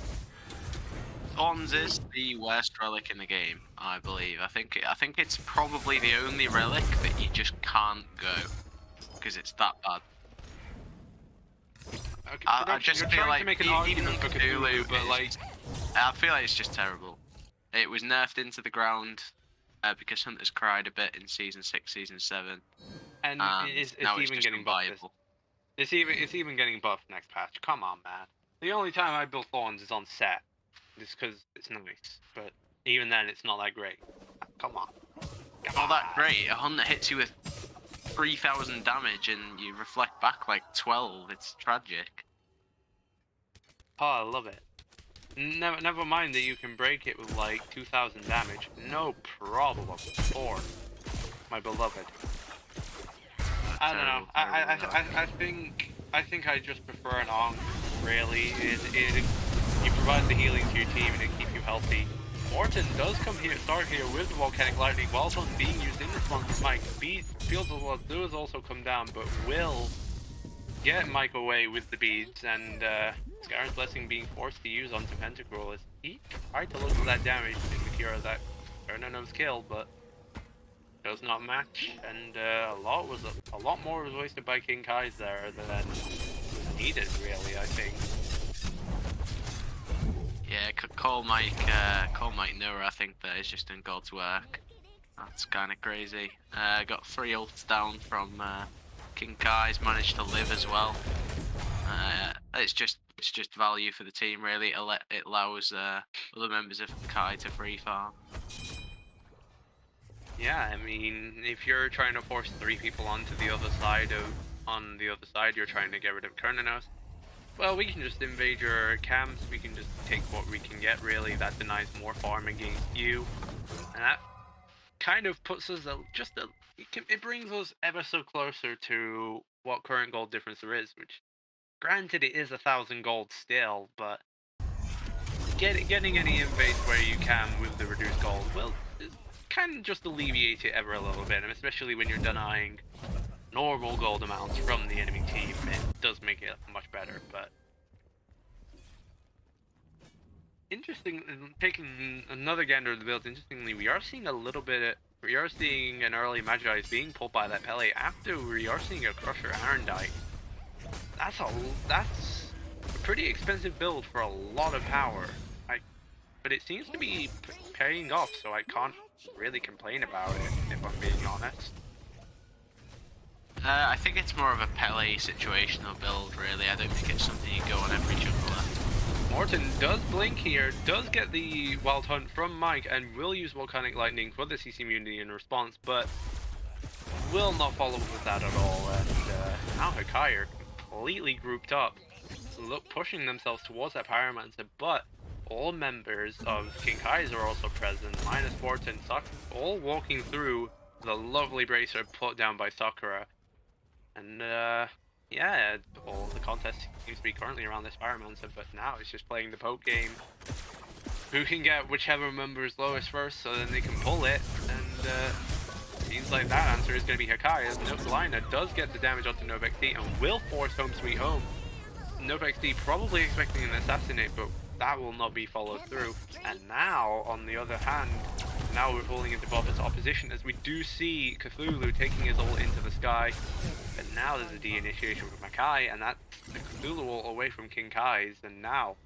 Speaker 2: Thorns is the worst relic in the game, I believe. I think it's probably the only relic that you just can't go because it's that bad.
Speaker 1: Okay,
Speaker 2: I just feel like
Speaker 1: to make an
Speaker 2: even
Speaker 1: argument for Cthulhu, but like,
Speaker 2: I feel like it's just terrible. It was nerfed into the ground because Hunters cried a bit in season 6, season 7,
Speaker 1: and it's
Speaker 2: now
Speaker 1: even
Speaker 2: just
Speaker 1: getting buffed. It's even getting buffed next patch. Come on, man. The only time I build Thorns is on set. It's because it's nice, but even then, it's not that great. Come on.
Speaker 2: Not that great. A Hunter hits you with 3,000 damage and you reflect back like 12. It's tragic.
Speaker 1: Oh, I love it. Never mind that you can break it with like 2,000 damage. No problem. Or my beloved. I don't know. I think I just prefer an Ankh. Really, you provide the healing to your team and it keeps you healthy. Morton does start here with the Volcanic Lightning, while also being used in response to Mike. Fields of Blood does also come down, but will get Mike away with the beads, and Scar's Blessing being forced to use onto Pentacruel as he tried to look for that damage to secure that Fernando's kill, but does not match, and a lot more was wasted by King Kai's there than was needed, really, I think.
Speaker 2: Yeah, call Mike Noah, I think that is just done God's work. That's kind of crazy. Got 3 ults down from King Kai's, managed to live as well. It's just value for the team, really. It allows other members of Kai to free farm.
Speaker 1: Yeah, I mean, if you're trying to force 3 people onto the other side you're trying to get rid of Kernanos. Well, we can just invade your camps, we can just take what we can get, really. That denies more farm against you. And that kind of puts us it brings us ever so closer to what current gold difference there is, which, granted, it is 1,000 gold still, but getting any invades where you can with the reduced gold, well, can just alleviate it ever a little bit, and especially when you're denying normal gold amounts from the enemy team, it does make it much better. But interesting, taking another gander at the build, interestingly, we are seeing an early Magi being pulled by that Pele after we are seeing a Crusher Arendite. That's a pretty expensive build for a lot of power. But it seems to be paying off, so I can't really complain about it, if I'm being honest.
Speaker 2: I think it's more of a Pele situational build, really. I don't think it's something you go on every jungler.
Speaker 1: Morton does blink here, does get the Wild Hunt from Mike, and will use Volcanic Lightning for the CC immunity in response, but will not follow up with that at all. And now Hakai are completely grouped up, pushing themselves towards that Pyromancer, but all members of King Kai's are also present, minus Morton, all walking through the lovely bracer put down by Sakura. And yeah, all the contest seems to be currently around this Pyromancer, but now it's just playing the poke game. Who can get whichever member is lowest first, so then they can pull it, and seems like that answer is going to be Hakai, as Lina does get the damage onto NoveXD and will force Home Sweet Home. NoveXD probably expecting an assassinate, but that will not be followed through. And now, on the other hand, now we're falling into Bobber's opposition, as we do see Cthulhu taking his ult into the sky. But now there's a de-initiation from Hakai, and that's the Cthulhu ult away from King Kai's, and now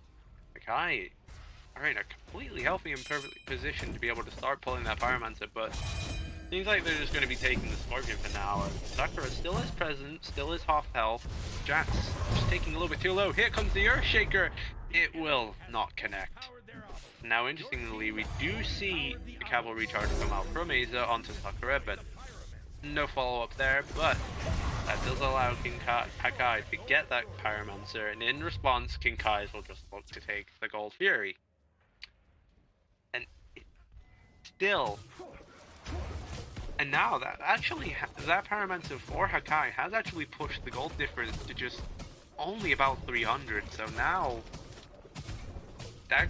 Speaker 1: Hakai are in a completely healthy and perfect position to be able to start pulling that Pyromancer, but seems like they're just going to be taking the Scorpion for now. Sakura still is present, still is half health. Jax just taking a little bit too low. Here comes the Earthshaker. It will not connect. Now, interestingly, we do see the Cavalry Charge come out from Aza onto Sakura, but no follow-up there. But that does allow Hakai to get that Pyromancer, and in response, King Kai's will just look to take the Gold Fury. And still... And now that that Pyromancer for Hakai has actually pushed the gold difference to just only about 300. So now that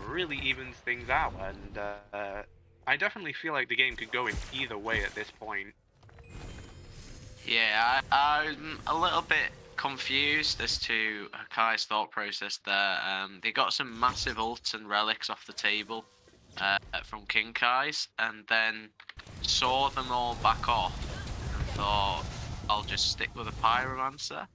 Speaker 1: really evens things out, and I definitely feel like the game could go in either way at this point.
Speaker 2: Yeah, I'm a little bit confused as to Hakai's thought process there. They got some massive ults and relics off the table from King Kai's, and then saw them all back off and thought, I'll just stick with a Pyromancer.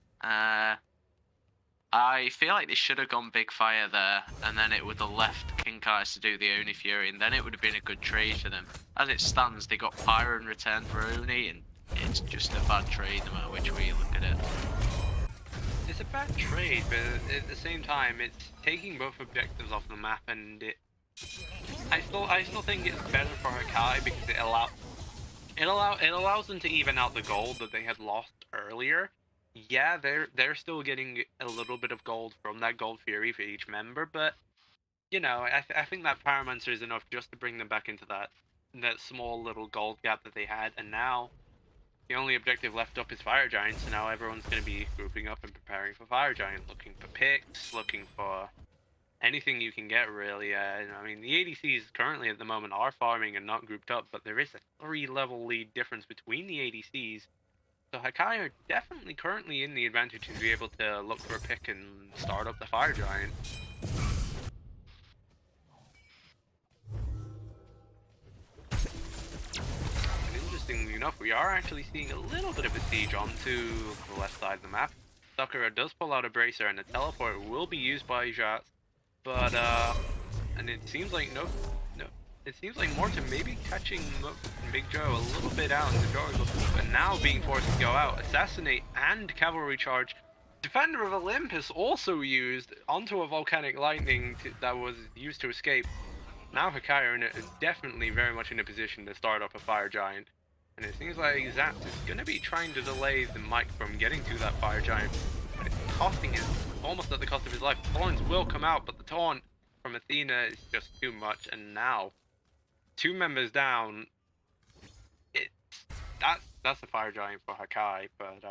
Speaker 2: I feel like they should have gone Big Fire there, and then it would have left King Kai's to do the Oni Fury, and then it would have been a good trade for them. As it stands, they got Pyro in return for Oni, and it's just a bad trade no matter which way you look at it.
Speaker 1: It's a bad trade, but at the same time, it's taking both objectives off the map, and I still think it's better for Hakai because it allows them to even out the gold that they had lost earlier. Yeah, they're still getting a little bit of gold from that Gold Fury for each member, but you know, I think that Pyromancer is enough just to bring them back into that small little gold gap that they had, and now the only objective left up is Fire Giant, so now everyone's going to be grouping up and preparing for Fire Giant, looking for picks, looking for anything you can get, really. I mean, the ADCs currently at the moment are farming and not grouped up, but there is a 3-level lead difference between the ADCs. So Hakai are definitely currently in the advantage to be able to look for a pick and start up the Fire Giant. And interestingly enough, we are actually seeing a little bit of a siege onto the left side of the map. Sakura does pull out a Bracer, and the teleport will be used by Jats. But, and it seems like it seems like Morton may be catching Big Joe a little bit out in the jungle, but now being forced to go out. Assassinate and Cavalry Charge. Defender of Olympus also used onto a Volcanic Lightning that was used to escape. Now Hakai are definitely very much in a position to start up a Fire Giant. And it seems like Zaps is going to be trying to delay the Mike from getting to that Fire Giant. But it's costing him almost at the cost of his life. Thorns will come out, but the taunt from Athena is just too much. And now, 2 members down. That's a Fire Giant for Hakai, but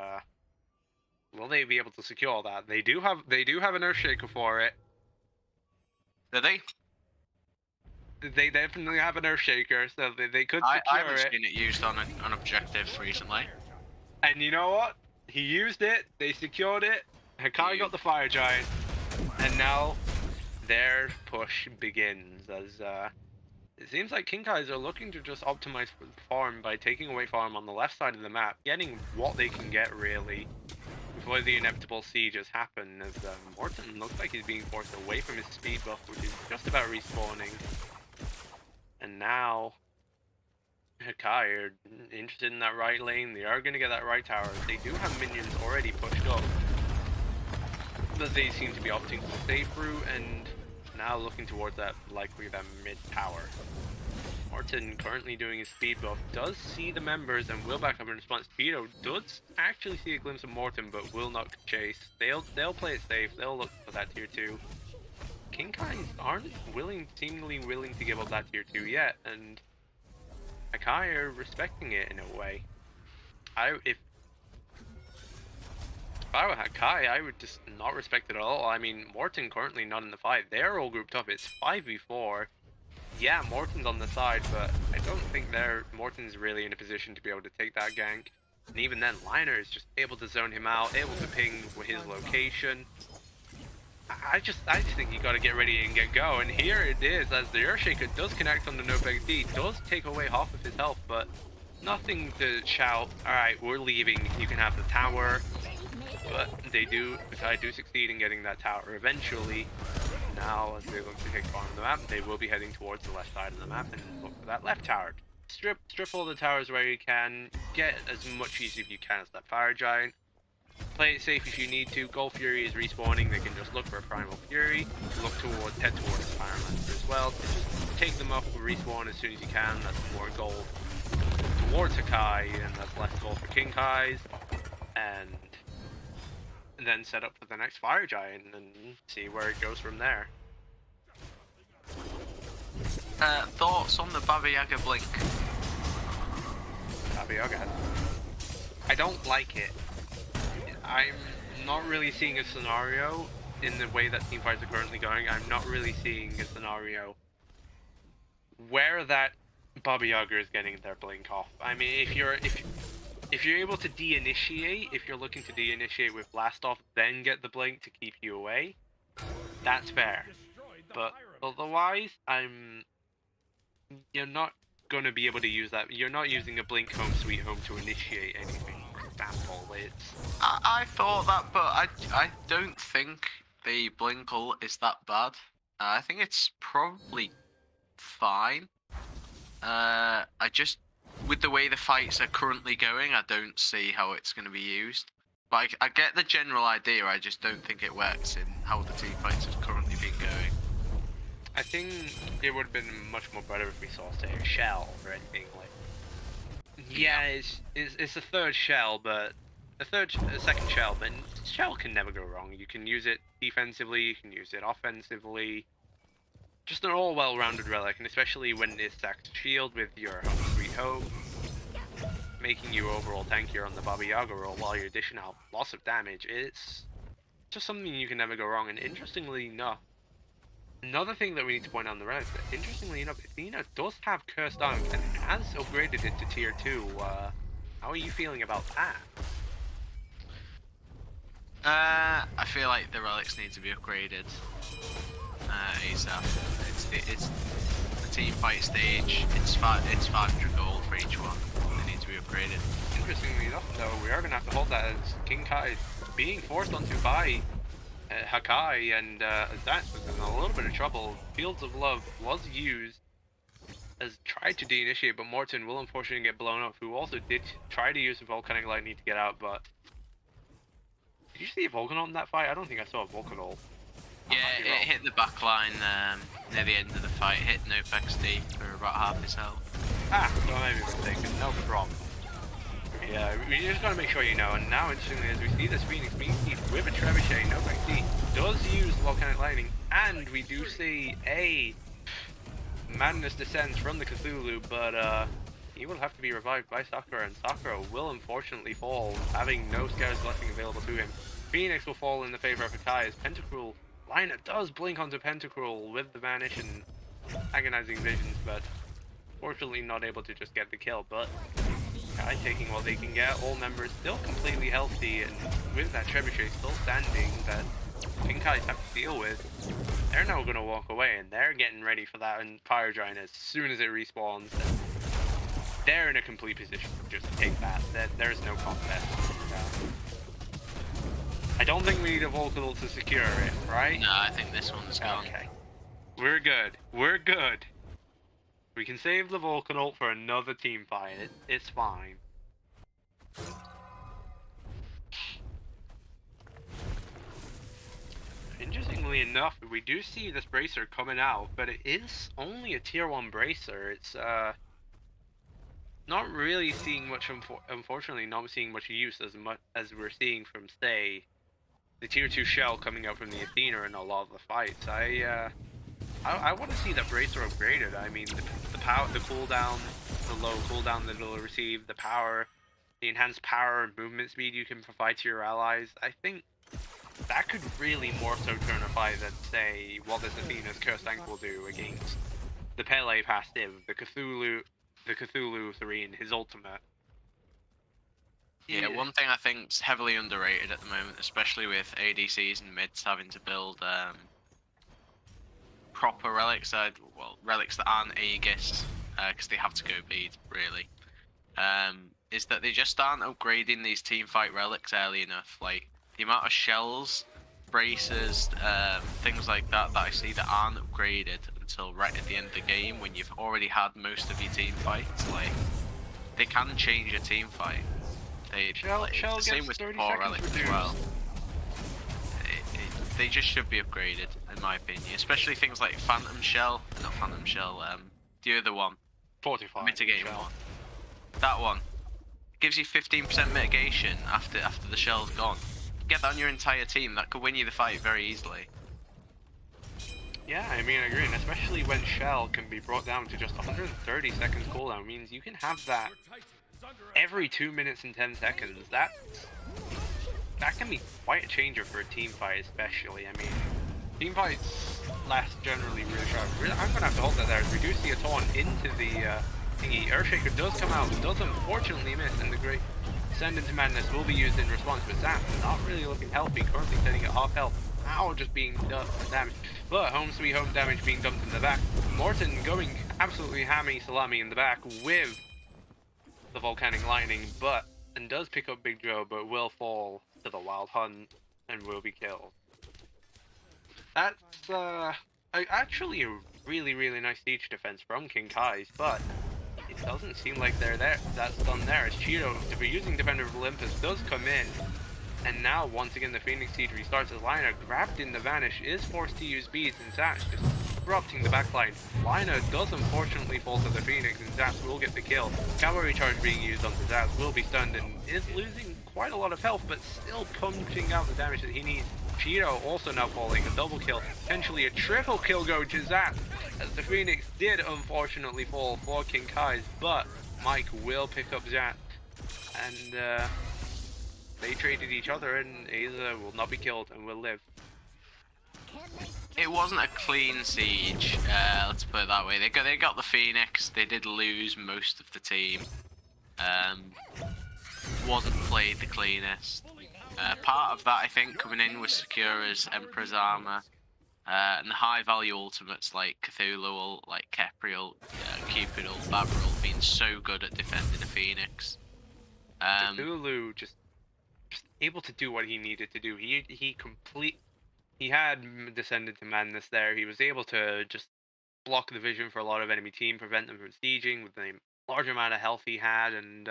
Speaker 1: will they be able to secure that? They do have an Earthshaker for it.
Speaker 2: Did they?
Speaker 1: they definitely have an Earthshaker, so they could
Speaker 2: I
Speaker 1: secure
Speaker 2: haven't
Speaker 1: it.
Speaker 2: seen it used on an objective recently.
Speaker 1: And you know what? He used it. They secured it. Hakai got the Fire Giant, and now their push begins. As it seems like Kinkais are looking to just optimize farm by taking away farm on the left side of the map, getting what they can get really before the inevitable sieges happen. As Morton looks like he's being forced away from his speed buff, which is just about respawning. And now Hakai are interested in that right lane. They are going to get that right tower. They do have minions already pushed up, but they seem to be opting for the safe route and now looking towards that, likely that mid tower. Martin, currently doing his speed buff, does see the members and will back up in response. Speedo does actually see a glimpse of Morton, but will not chase. They'll play it safe. They'll look for that tier 2. Kinkais aren't seemingly willing to give up that tier 2 yet, and Hakai are respecting it in a way. If I were Hakai, I would just not respect it at all. I mean, Morton currently not in the fight. They're all grouped up. It's 5v4. Yeah, Morton's on the side, but I don't think Morton's really in a position to be able to take that gank. And even then, Liner is just able to zone him out, able to ping his location. I just think you gotta get ready and get going. Here it is, as the Earthshaker does connect on the Nobeg D, does take away half of his health, but nothing to shout, alright, we're leaving, you can have the tower. But Hakai do succeed in getting that tower eventually. Now, as they look to take farm on the map, they will be heading towards the left side of the map and look for that left tower. Strip all the towers where you can, get as much easy as you can as that Fire Giant. Play it safe if you need to. Gold Fury is respawning, they can just look for a Primal Fury, head towards the Pyromancer as well. Just take them up, respawn as soon as you can, that's more gold towards Hakai, and that's less gold for Kinkais. And then set up for the next Fire Giant and see where it goes from there.
Speaker 2: Thoughts on the Baba Yaga blink?
Speaker 1: Baba Yaga. I don't like it. I'm not really seeing a scenario in the way that teamfights are currently going. I'm not really seeing a scenario where that Baba Yaga is getting their blink off. I mean, if you're able to de-initiate, if you're looking to de-initiate with blast off, then get the blink to keep you away, that's fair. But otherwise, you're not gonna be able to use that. You're not using a blink home sweet home to initiate anything. That's all it's.
Speaker 2: I thought that, but I don't think the blink ult is that bad. I think it's probably fine. I just, with the way the fights are currently going, I don't see how it's going to be used. But I get the general idea, I just don't think it works in how the team fights have currently been going.
Speaker 1: I think it would have been much more better if we saw, say, a shell or anything like. Yeah, it's a third shell, but a second shell, but shell can never go wrong. You can use it defensively, you can use it offensively. Just an all well-rounded relic, and especially when it stacks shield with your home sweet home, making you overall tankier on the Baba Yaga roll while you're dishing out lots of damage. It's just something you can never go wrong. And interestingly enough, another thing that we need to point out on the relic, that interestingly enough, Athena does have Cursed Dunk and has upgraded it to tier 2. How are you feeling about that?
Speaker 2: I feel like the relics need to be upgraded ASAP. It's the team fight stage. It's 500 gold for each one. They need to be upgraded.
Speaker 1: Interestingly enough, though, we are going to have to hold that as King Kai is being forced onto by Hakai, and Zats was in a little bit of trouble. Fields of Love was used as tried to de-initiate, but Morton will unfortunately get blown up, who also did try to use the Volcanic Lightning to get out, but... Did you see a Vulcan on that fight? I don't think I saw a Vulcan ult.
Speaker 2: Yeah, it hit the back line near the end of the fight, hit no XD for about half his health.
Speaker 1: Ah, so I may be mistaken, no problem. Yeah, we just gotta make sure you know, and now interestingly as we see this Phoenix being kept with a Trebuchet, no XD, does use Volcanic Lightning, and we do see a Madness Descends from the Cthulhu, but he will have to be revived by Sakura, and Sakura will unfortunately fall, having no Scare's Blessing available to him. Phoenix will fall in the favor of Hakai as Pentacruel Liner does blink onto Pentacruel with the Vanish, and agonizing visions, but fortunately not able to just get the kill. But Kai taking what they can get, all members still completely healthy, and with that trebuchet still standing that Hakai have to deal with, they're now going to walk away, and they're getting ready for that and Fire Giant as soon as it respawns. They're in a complete position to just take that. There's no contest. I don't think we need a Volcanal to secure it, right?
Speaker 2: No, I think this one's gone.
Speaker 1: Okay. We're good. We're good. We can save the Volcanal for another team fight. It's fine. Interestingly enough, we do see this bracer coming out, but it is only a tier 1 bracer. It's not really seeing much, unfortunately, not seeing much use as much as we're seeing from, say, the tier 2 shell coming out from the Athena in a lot of the fights. I want to see that bracer upgraded. I mean, the power, the cooldown, the low cooldown that it'll receive, the power, the enhanced power and movement speed you can provide to your allies. I think that could really more so turnify than, say, what this Athena's Cursed Ankle will do against the Pele passive, the Cthulhu 3 and his ultimate.
Speaker 2: Yeah, one thing I think's heavily underrated at the moment, especially with ADCs and mids having to build proper relics, relics that aren't Aegis, because they have to go bead, really, is that they just aren't upgrading these teamfight relics early enough. Like, the amount of shells, bracers, things like that I see that aren't upgraded until right at the end of the game when you've already had most of your team fights. Like, they can change a team fight.
Speaker 1: Shell
Speaker 2: the same with
Speaker 1: 30
Speaker 2: poor
Speaker 1: seconds
Speaker 2: relics as
Speaker 1: reduced.
Speaker 2: well. They just should be upgraded, in my opinion. Especially things like Phantom Shell, not Phantom Shell, the other one,
Speaker 1: Fortify.
Speaker 2: mitigating one. That one gives you 15% mitigation after the shell's gone. Get that on your entire team. That could win you the fight very easily.
Speaker 1: Yeah, I mean, I agree, and especially when Shell can be brought down to just 130 seconds cooldown, means you can have that every 2 minutes and 10 seconds. That can be quite a changer for a team fight, especially. I mean, team fights last generally really short. I'm gonna have to hold that there. Reduce the taunt into the thingy. Earthshaker does come out, but does unfortunately miss, and the Great Descend into Madness will be used in response, but Zap not really looking healthy, currently sitting at half health. Now just being damaged, but home sweet home damage being dumped in the back. Morton going absolutely hammy salami in the back with the Volcanic Lightning, and does pick up Big Joe, but will fall to the Wild Hunt and will be killed. That's actually a really nice siege defense from King Kai's, but it doesn't seem like that's done there, as Cheeto, if we're using Defender of Olympus, does come in, and now once again the Phoenix Siege restarts as Lina, grabbed in the Vanish, is forced to use beads, and Zax just disrupting the backline. Lina does unfortunately fall to the Phoenix, and Zax will get the kill. Cavalry charge being used onto Zax, will be stunned and is losing quite a lot of health, but still punching out the damage that he needs. Cheeto also now falling, a double kill, potentially a triple kill go to Zax, as the Phoenix did unfortunately fall for King Kai's, but Mike will pick up Zax, and they traded each other, and Aza will not be killed and will live.
Speaker 2: It wasn't a clean siege, let's put it that way. They got the Phoenix, they did lose most of the team. Wasn't played the cleanest. Part of that, I think, coming in was Sakura's Emperor's Armor, and the high value ultimates like Cthulhu, like Kepriel, Cupid ult, Babra ult being so good at defending a Phoenix.
Speaker 1: Cthulhu just able to do what he needed to do. He had Descended to Madness there. He was able to just block the vision for a lot of enemy team, prevent them from sieging with the large amount of health he had, and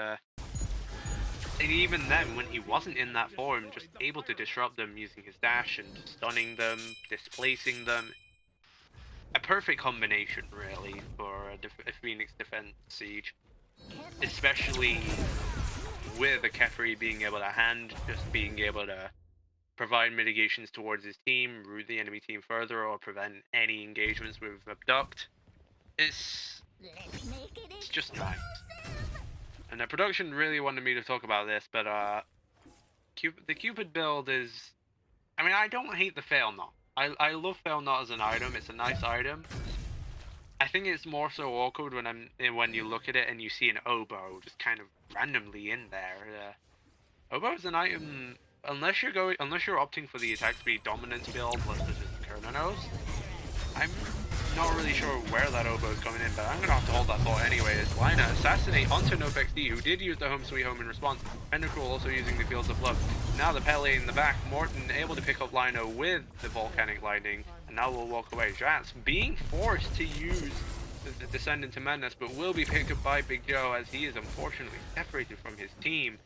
Speaker 1: even then, when he wasn't in that form, just able to disrupt them using his dash and stunning them, displacing them. A perfect combination, really, for a Phoenix defense siege. Especially with a Kefri being able to just being able to provide mitigations towards his team, root the enemy team further, or prevent any engagements with Abduct. It's just nice. And the production really wanted me to talk about this, but the Cupid build is... I mean, I don't hate the Fail Knot. I love Fail Knot as an item. It's a nice item. I think it's more so awkward when you look at it and you see an oboe just kind of randomly in there. Oboe is an item unless you're opting for the attack speed dominance build, such as Kernanos. I'm not really sure where that oboe is coming in, but I'm gonna have to hold that thought anyway. As Lina assassinate onto NoFXD, who did use the Home Sweet Home in response. Pendercruel also using the Fields of Love. Now the Pele in the back. Morton able to pick up Lina with the Volcanic Lightning, and now we'll walk away. Jats being forced to use the Descend into Madness, but will be picked up by Big Joe as he is unfortunately separated from his team.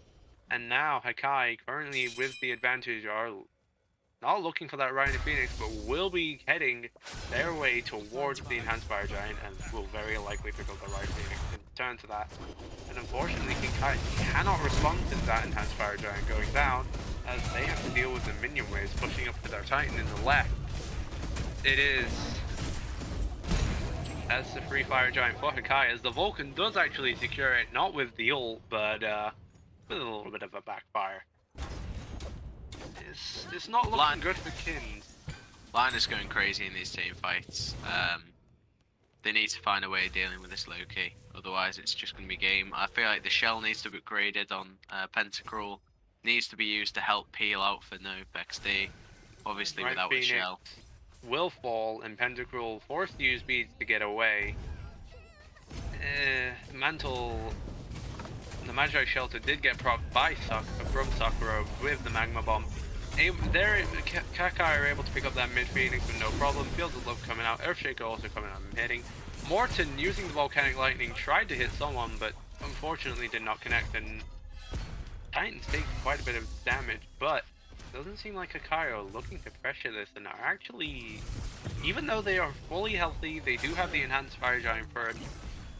Speaker 1: And now Hakai, currently with the advantage, are not looking for that Rhino Phoenix, but will be heading their way towards the Enhanced Fire Giant and will very likely pick up the Rhino Phoenix and turn to that. And unfortunately, Hakai cannot respond to that Enhanced Fire Giant going down, as they have to deal with the minion waves pushing up to their Titan in the left. It is as the free Fire Giant for Hakai, as the Vulcan does actually secure it, not with the ult, but with a little bit of a backfire. It's not looking good for Kins.
Speaker 2: Lina's going crazy in these team fights. They need to find a way of dealing with this Loki, otherwise it's just going to be game. I feel like the shell needs to be upgraded on Pentacruel. Needs to be used to help peel out for no XD. Obviously
Speaker 1: Right,
Speaker 2: without
Speaker 1: Phoenix
Speaker 2: a shell.
Speaker 1: will fall, and Pentacruel forced to use beads to get away. The Magi Shelter did get procced by from Sakura with the Magma Bomb. Kakai are able to pick up that mid Phoenix with no problem. Fields of Love coming out, Earthshaker also coming out and hitting. Morton using the Volcanic Lightning tried to hit someone, but unfortunately did not connect, and Titans take quite a bit of damage, but it doesn't seem like Hakai are looking to pressure this and are actually, even though they are fully healthy, they do have the Enhanced Fire Giant for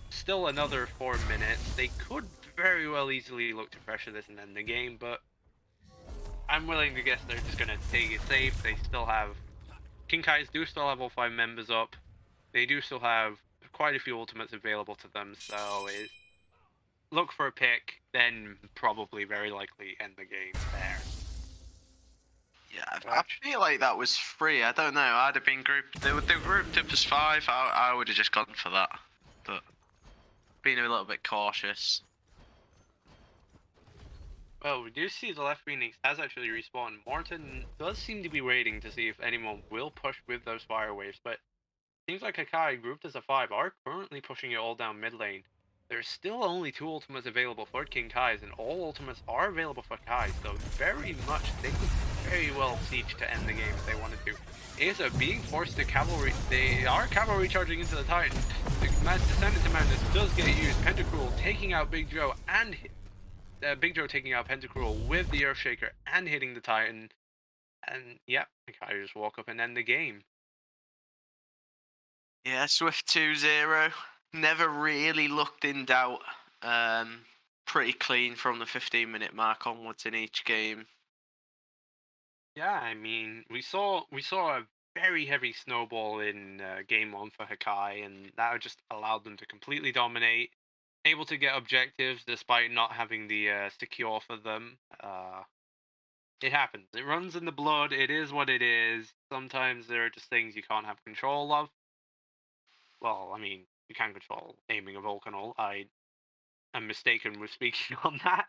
Speaker 1: still another 4 minutes. They could very well easily look to pressure this and end the game, but I'm willing to guess they're just gonna take it safe. They still have Kinkais do still have all 5 members up. They do still have quite a few ultimates available to them, so look for a pick, then probably very likely end the game there.
Speaker 2: Yeah, I feel like that was free. I don't know. I'd have been grouped. They were grouped up as 5. I would have just gone for that, but being a little bit cautious.
Speaker 1: Well, we do see the left Phoenix has actually respawned. Morton does seem to be waiting to see if anyone will push with those fire waves, but seems like Hakai, grouped as a 5, are currently pushing it all down mid lane. There's still only 2 ultimates available for King Kai's, and all ultimates are available for Kai, so very much they could very well siege to end the game if they wanted to. Asa being forced to cavalry, they are cavalry charging into the Titan. The Descent into Madness does get used. Pentacruel taking out Big Joe and Big Joe taking out Pentacruel with the Earthshaker and hitting the Titan. And yeah, Kai just walk up and end the game.
Speaker 2: Yeah, Swift 2-0. Never really looked in doubt. Pretty clean from the 15-minute mark onwards in each game.
Speaker 1: Yeah, I mean, we saw a very heavy snowball in game 1 for Hakai, and that just allowed them to completely dominate, able to get objectives despite not having the secure for them. It happens. It runs in the blood. It is what it is. Sometimes there are just things you can't have control of. Well, I mean, you can control aiming a Volcanol. I am mistaken with speaking on that.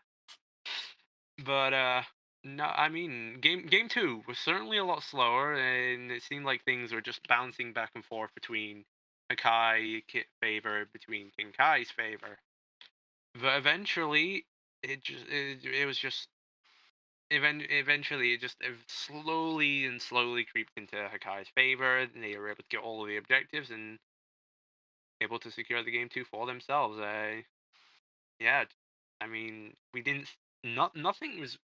Speaker 1: But no, I mean, game 2 was certainly a lot slower, and it seemed like things were just bouncing back and forth between Hakai favor, between King Kai's favor. But eventually, it was just eventually it slowly and slowly creeped into Hakai's favor, and they were able to get all of the objectives and able to secure the game 2 for themselves. Yeah, I mean, we didn't. Nothing was.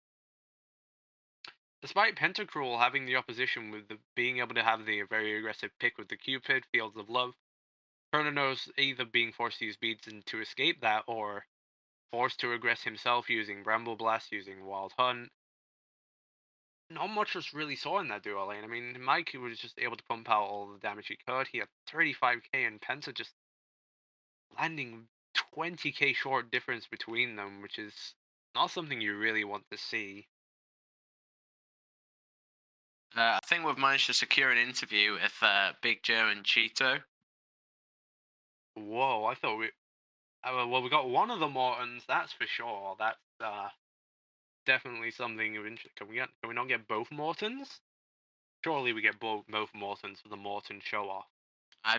Speaker 1: Despite Pentacruel having the opposition with being able to have the very aggressive pick with the Cupid, Fields of Love, Chrononos either being forced to use beads and to escape that, or forced to aggress himself using Bramble Blast, using Wild Hunt. Not much was really saw in that duo lane. I mean, Mike was just able to pump out all the damage he could. He had 35k, and Penta just landing 20k short difference between them, which is not something you really want to see.
Speaker 2: I think we've managed to secure an interview with Big Joe and Cheeto.
Speaker 1: Whoa, I thought we. Well, we got one of the Mortons, that's for sure. That's definitely something of interest. Can we not get both Mortons? Surely we get both Mortons for the Morton show off.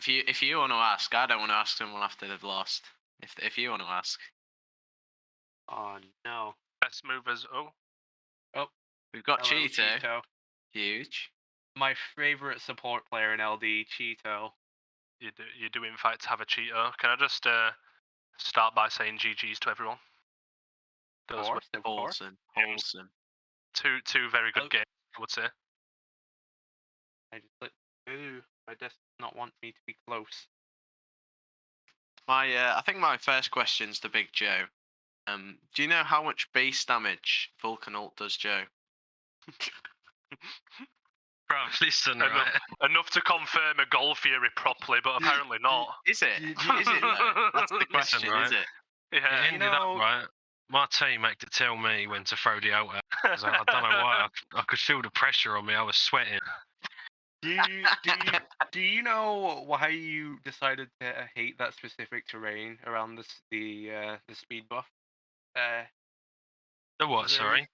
Speaker 2: If you want to ask, I don't want to ask someone after they've lost. If you want to ask,
Speaker 1: Oh no.
Speaker 7: Best movers. Oh,
Speaker 2: we've got
Speaker 1: Hello,
Speaker 2: Cheeto. Huge.
Speaker 1: My favorite support player in LD, Cheeto.
Speaker 7: you do in fact have a Cheeto. Can I just start by saying GGs to everyone? Those were
Speaker 1: Of course.
Speaker 2: Wholesome.
Speaker 7: two very good games, I would say.
Speaker 1: I just like, ooh, my desk does not want me to be close.
Speaker 2: I think my first question's to Big Joe. Do you know how much base damage Vulcanult does, Joe?
Speaker 8: Bro, listen, right?
Speaker 7: Enough to confirm a goal theory properly, but apparently not.
Speaker 2: Is it? Is it though? That's the question,
Speaker 8: Listen, right?
Speaker 2: is it?
Speaker 7: Yeah.
Speaker 8: It ended up, right? My team had to tell me when to throw the out. I don't know why. I could feel the pressure on me. I was sweating.
Speaker 1: Do you know why you decided to hate that specific terrain around the speed buff?
Speaker 8: The what?
Speaker 1: Is there-
Speaker 8: Sorry.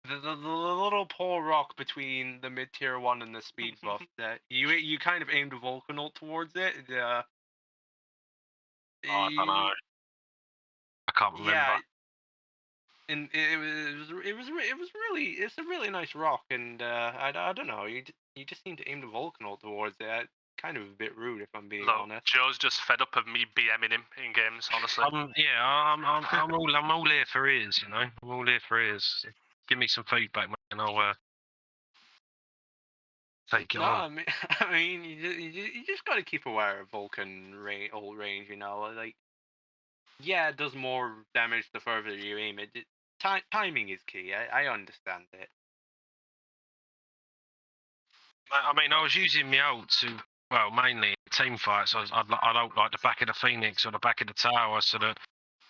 Speaker 1: The little poor rock between the mid tier 1 and the speed buff that you kind of aimed a Vulcanult towards it.
Speaker 8: Oh, I don't know. I can't remember.
Speaker 1: Yeah, and it's a really nice rock, and I don't know, you just seem to aim the Vulcanult towards it. Kind of a bit rude, if I'm being
Speaker 7: Look,
Speaker 1: honest.
Speaker 7: Joe's just fed up of me BMing him in games, honestly.
Speaker 8: I'm all here for ears, you know. I'm all here for ears. Give me some feedback, mate, and I'll take it
Speaker 1: No,
Speaker 8: on.
Speaker 1: I mean, you just got to keep aware of Vulcan range, you know. Like, yeah, it does more damage the further you aim it. Timing is key. I understand it.
Speaker 8: I mean, I was using my ult to, well, mainly team fights. I'd ult like the back of the Phoenix or the back of the tower, so that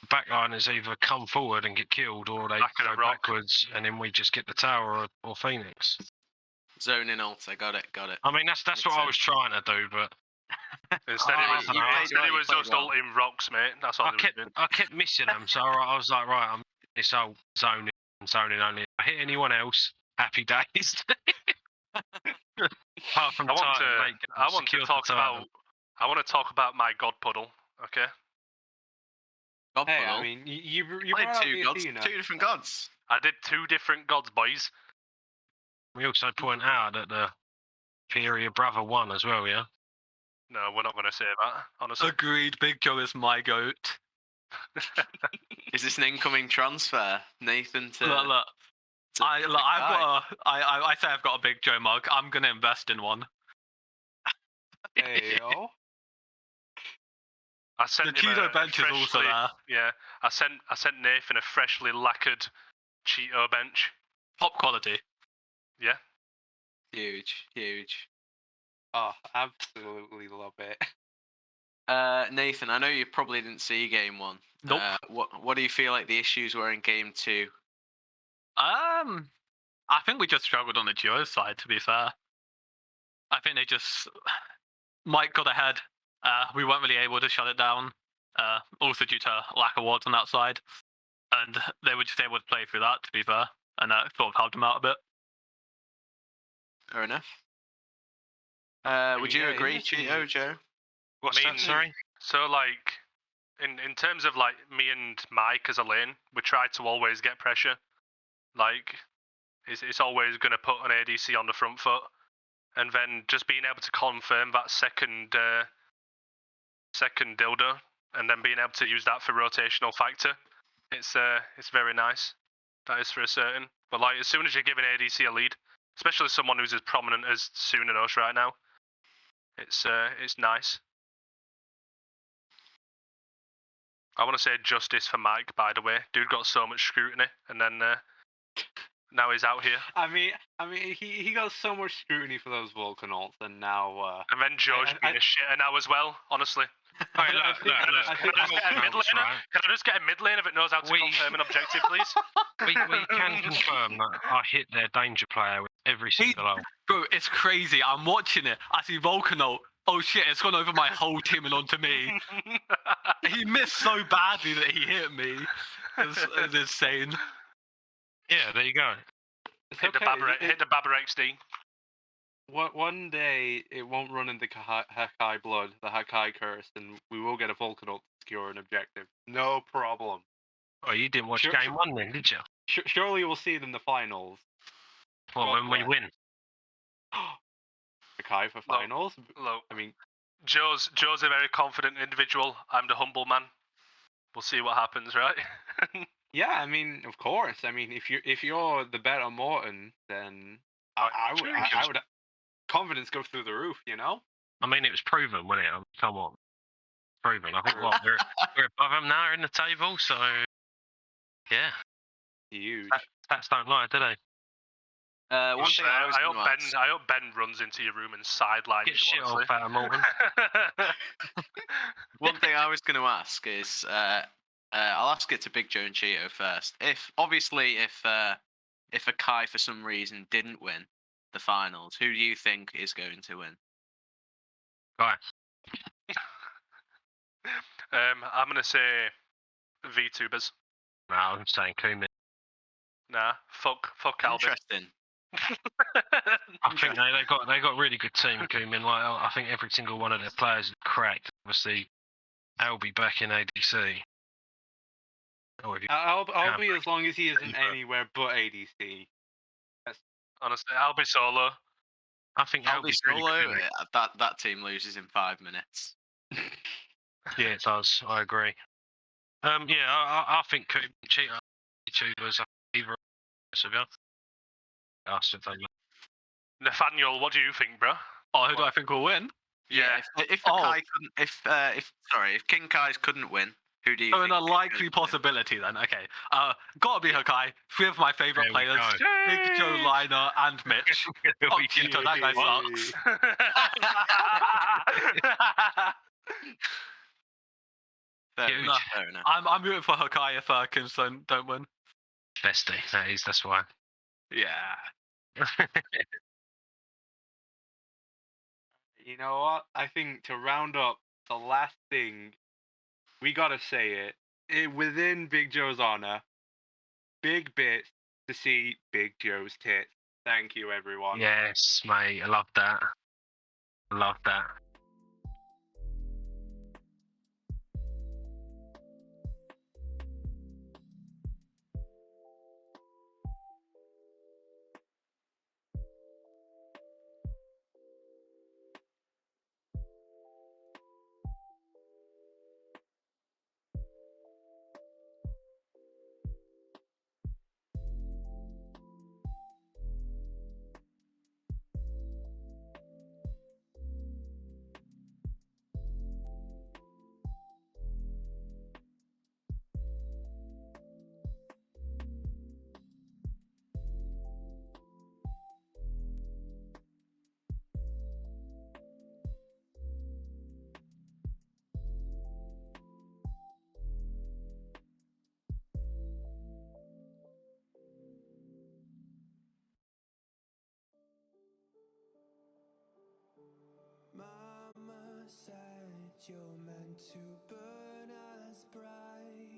Speaker 8: backliners either come forward and get killed, or they go backwards, and then we just get the tower or Phoenix.
Speaker 2: Zoning alter, got it.
Speaker 8: I mean, that's what I was trying to do, but
Speaker 7: Instead, it was just ulting rocks, mate. That's all
Speaker 8: I kept missing them, so I was like, right, I'm this ult zoning only. If I hit anyone else, happy days. Apart from
Speaker 7: I want to talk about my god puddle. Okay.
Speaker 2: God
Speaker 1: Hey,
Speaker 2: puddle.
Speaker 1: I mean, you
Speaker 2: played
Speaker 1: brought up
Speaker 2: two
Speaker 1: the
Speaker 2: gods,
Speaker 1: Athena.
Speaker 2: two different gods.
Speaker 7: I did 2 different gods, boys.
Speaker 8: We also point out that the Imperial Brother won as well, yeah?
Speaker 7: No, we're not going to say that, honestly.
Speaker 9: Agreed, Big Joe is my goat.
Speaker 2: Is this an incoming transfer, Nathan?
Speaker 9: Look. I say I've got a Big Joe mug. I'm gonna invest in one.
Speaker 1: Hey, yo.
Speaker 7: I sent
Speaker 9: The Cheeto bench is also there.
Speaker 7: Yeah, I sent Nathan a freshly lacquered Cheeto bench.
Speaker 9: Top quality.
Speaker 7: Yeah.
Speaker 2: Huge.
Speaker 1: Oh, absolutely love it.
Speaker 2: Nathan, I know you probably didn't see game 1.
Speaker 9: Nope.
Speaker 2: What do you feel like the issues were in game 2?
Speaker 9: I think we just struggled on the duo side, to be fair. I think they just... Mike got ahead. We weren't really able to shut it down. Also due to lack of wards on that side. And they were just able to play through that, to be fair. And that sort of helped them out a bit.
Speaker 2: Fair enough. Would you
Speaker 1: Yeah,
Speaker 2: agree,
Speaker 1: interesting.
Speaker 2: Cheeto, Joe?
Speaker 8: What's that, sorry?
Speaker 7: So, like, in terms of, like, me and Mike as a lane, we try to always get pressure. Like, it's always going to put an ADC on the front foot. And then just being able to confirm that second dildo, and then being able to use that for rotational factor, it's very nice. That is for a certain. But, like, as soon as you give an ADC a lead, especially someone who's as prominent as Sunanos right now, it's nice. I want to say justice for Mike, by the way. Dude got so much scrutiny, and then now he's out here.
Speaker 1: I mean, he got so much scrutiny for those Vulcanults, and now.
Speaker 7: And then Joe's being a shitter now as well, honestly.
Speaker 8: Hey, look.
Speaker 7: Can I just get a mid laner that knows how to confirm an objective, please?
Speaker 8: We can confirm that I hit their danger player with every single ult.
Speaker 9: Bro, it's crazy. I'm watching it. I see Vulcanult oh shit, it's gone over my whole team and onto me. He missed so badly that he hit me. It's insane.
Speaker 8: Yeah, there you go.
Speaker 1: It's
Speaker 7: Hit the Babber XD.
Speaker 1: One day it won't run in the Hakai blood, the Hakai curse, and we will get a Vulcan ult to secure an objective. No problem.
Speaker 8: Oh, you didn't watch
Speaker 1: Sure-
Speaker 8: game one then, did you?
Speaker 1: Surely we'll see it in the finals.
Speaker 8: Well, when we win.
Speaker 1: Hakai for finals?
Speaker 7: Look,
Speaker 1: I mean,
Speaker 7: Joe's a very confident individual. I'm the humble man. We'll see what happens, right?
Speaker 1: yeah, I mean, of course. I mean, if you're the better Morton, then I would confidence go through the roof, you know?
Speaker 8: I mean, it was proven, wasn't it? Come on. Proven. I think we're above them now in the table, so yeah.
Speaker 1: Huge.
Speaker 8: Stats don't lie, do they?
Speaker 2: One thing
Speaker 7: I hope Ben runs into your room and sidelines
Speaker 8: Get
Speaker 7: you,
Speaker 8: shit
Speaker 7: honestly.
Speaker 8: off out of Morgan.
Speaker 2: One thing I was going to ask is, I'll ask it to Big Joe and Cheeto first. If Hakai for some reason didn't win the finals, who do you think is going to win?
Speaker 8: Guy.
Speaker 7: I'm gonna say VTubers.
Speaker 8: No, I'm saying Kumin.
Speaker 7: Nah, fuck Albin.
Speaker 2: Interesting.
Speaker 8: I think they got a really good team, Kumin. Like I think every single one of their players is cracked. Obviously, Albie back in ADC.
Speaker 1: Albie as long as he isn't anywhere but ADC.
Speaker 7: Honestly, Albie solo.
Speaker 8: I think
Speaker 2: Albie
Speaker 8: Albie's
Speaker 2: solo.
Speaker 8: really good.
Speaker 2: That team loses in 5 minutes.
Speaker 8: Yeah, it does. I agree. Yeah, I think Kumin, Cheetah, YouTubers, either of you. Asked if they
Speaker 7: Nathaniel, what do you think, bro?
Speaker 9: Oh, who do I think will win?
Speaker 7: Yeah.
Speaker 2: If Hakai couldn't, if King Kai's couldn't win, who do you
Speaker 9: So
Speaker 2: think?
Speaker 9: an unlikely possibility then. Okay. Gotta be Hakai. 3 of my favourite
Speaker 8: There we
Speaker 9: players.
Speaker 8: go.
Speaker 9: Big Joe Liner and Mitch. Oh, Cheeto, that guy sucks.
Speaker 2: Fair enough.
Speaker 9: I'm rooting for Hakai if Kings don't win.
Speaker 8: bestie. That's why.
Speaker 9: Yeah.
Speaker 1: You know what? I think to round up the last thing, we gotta say it within Big Joe's honor. Big bits to see Big Joe's tits. Thank you, everyone.
Speaker 8: Yes, mate. I love that. I love that.
Speaker 6: Mama said you're meant to burn as bright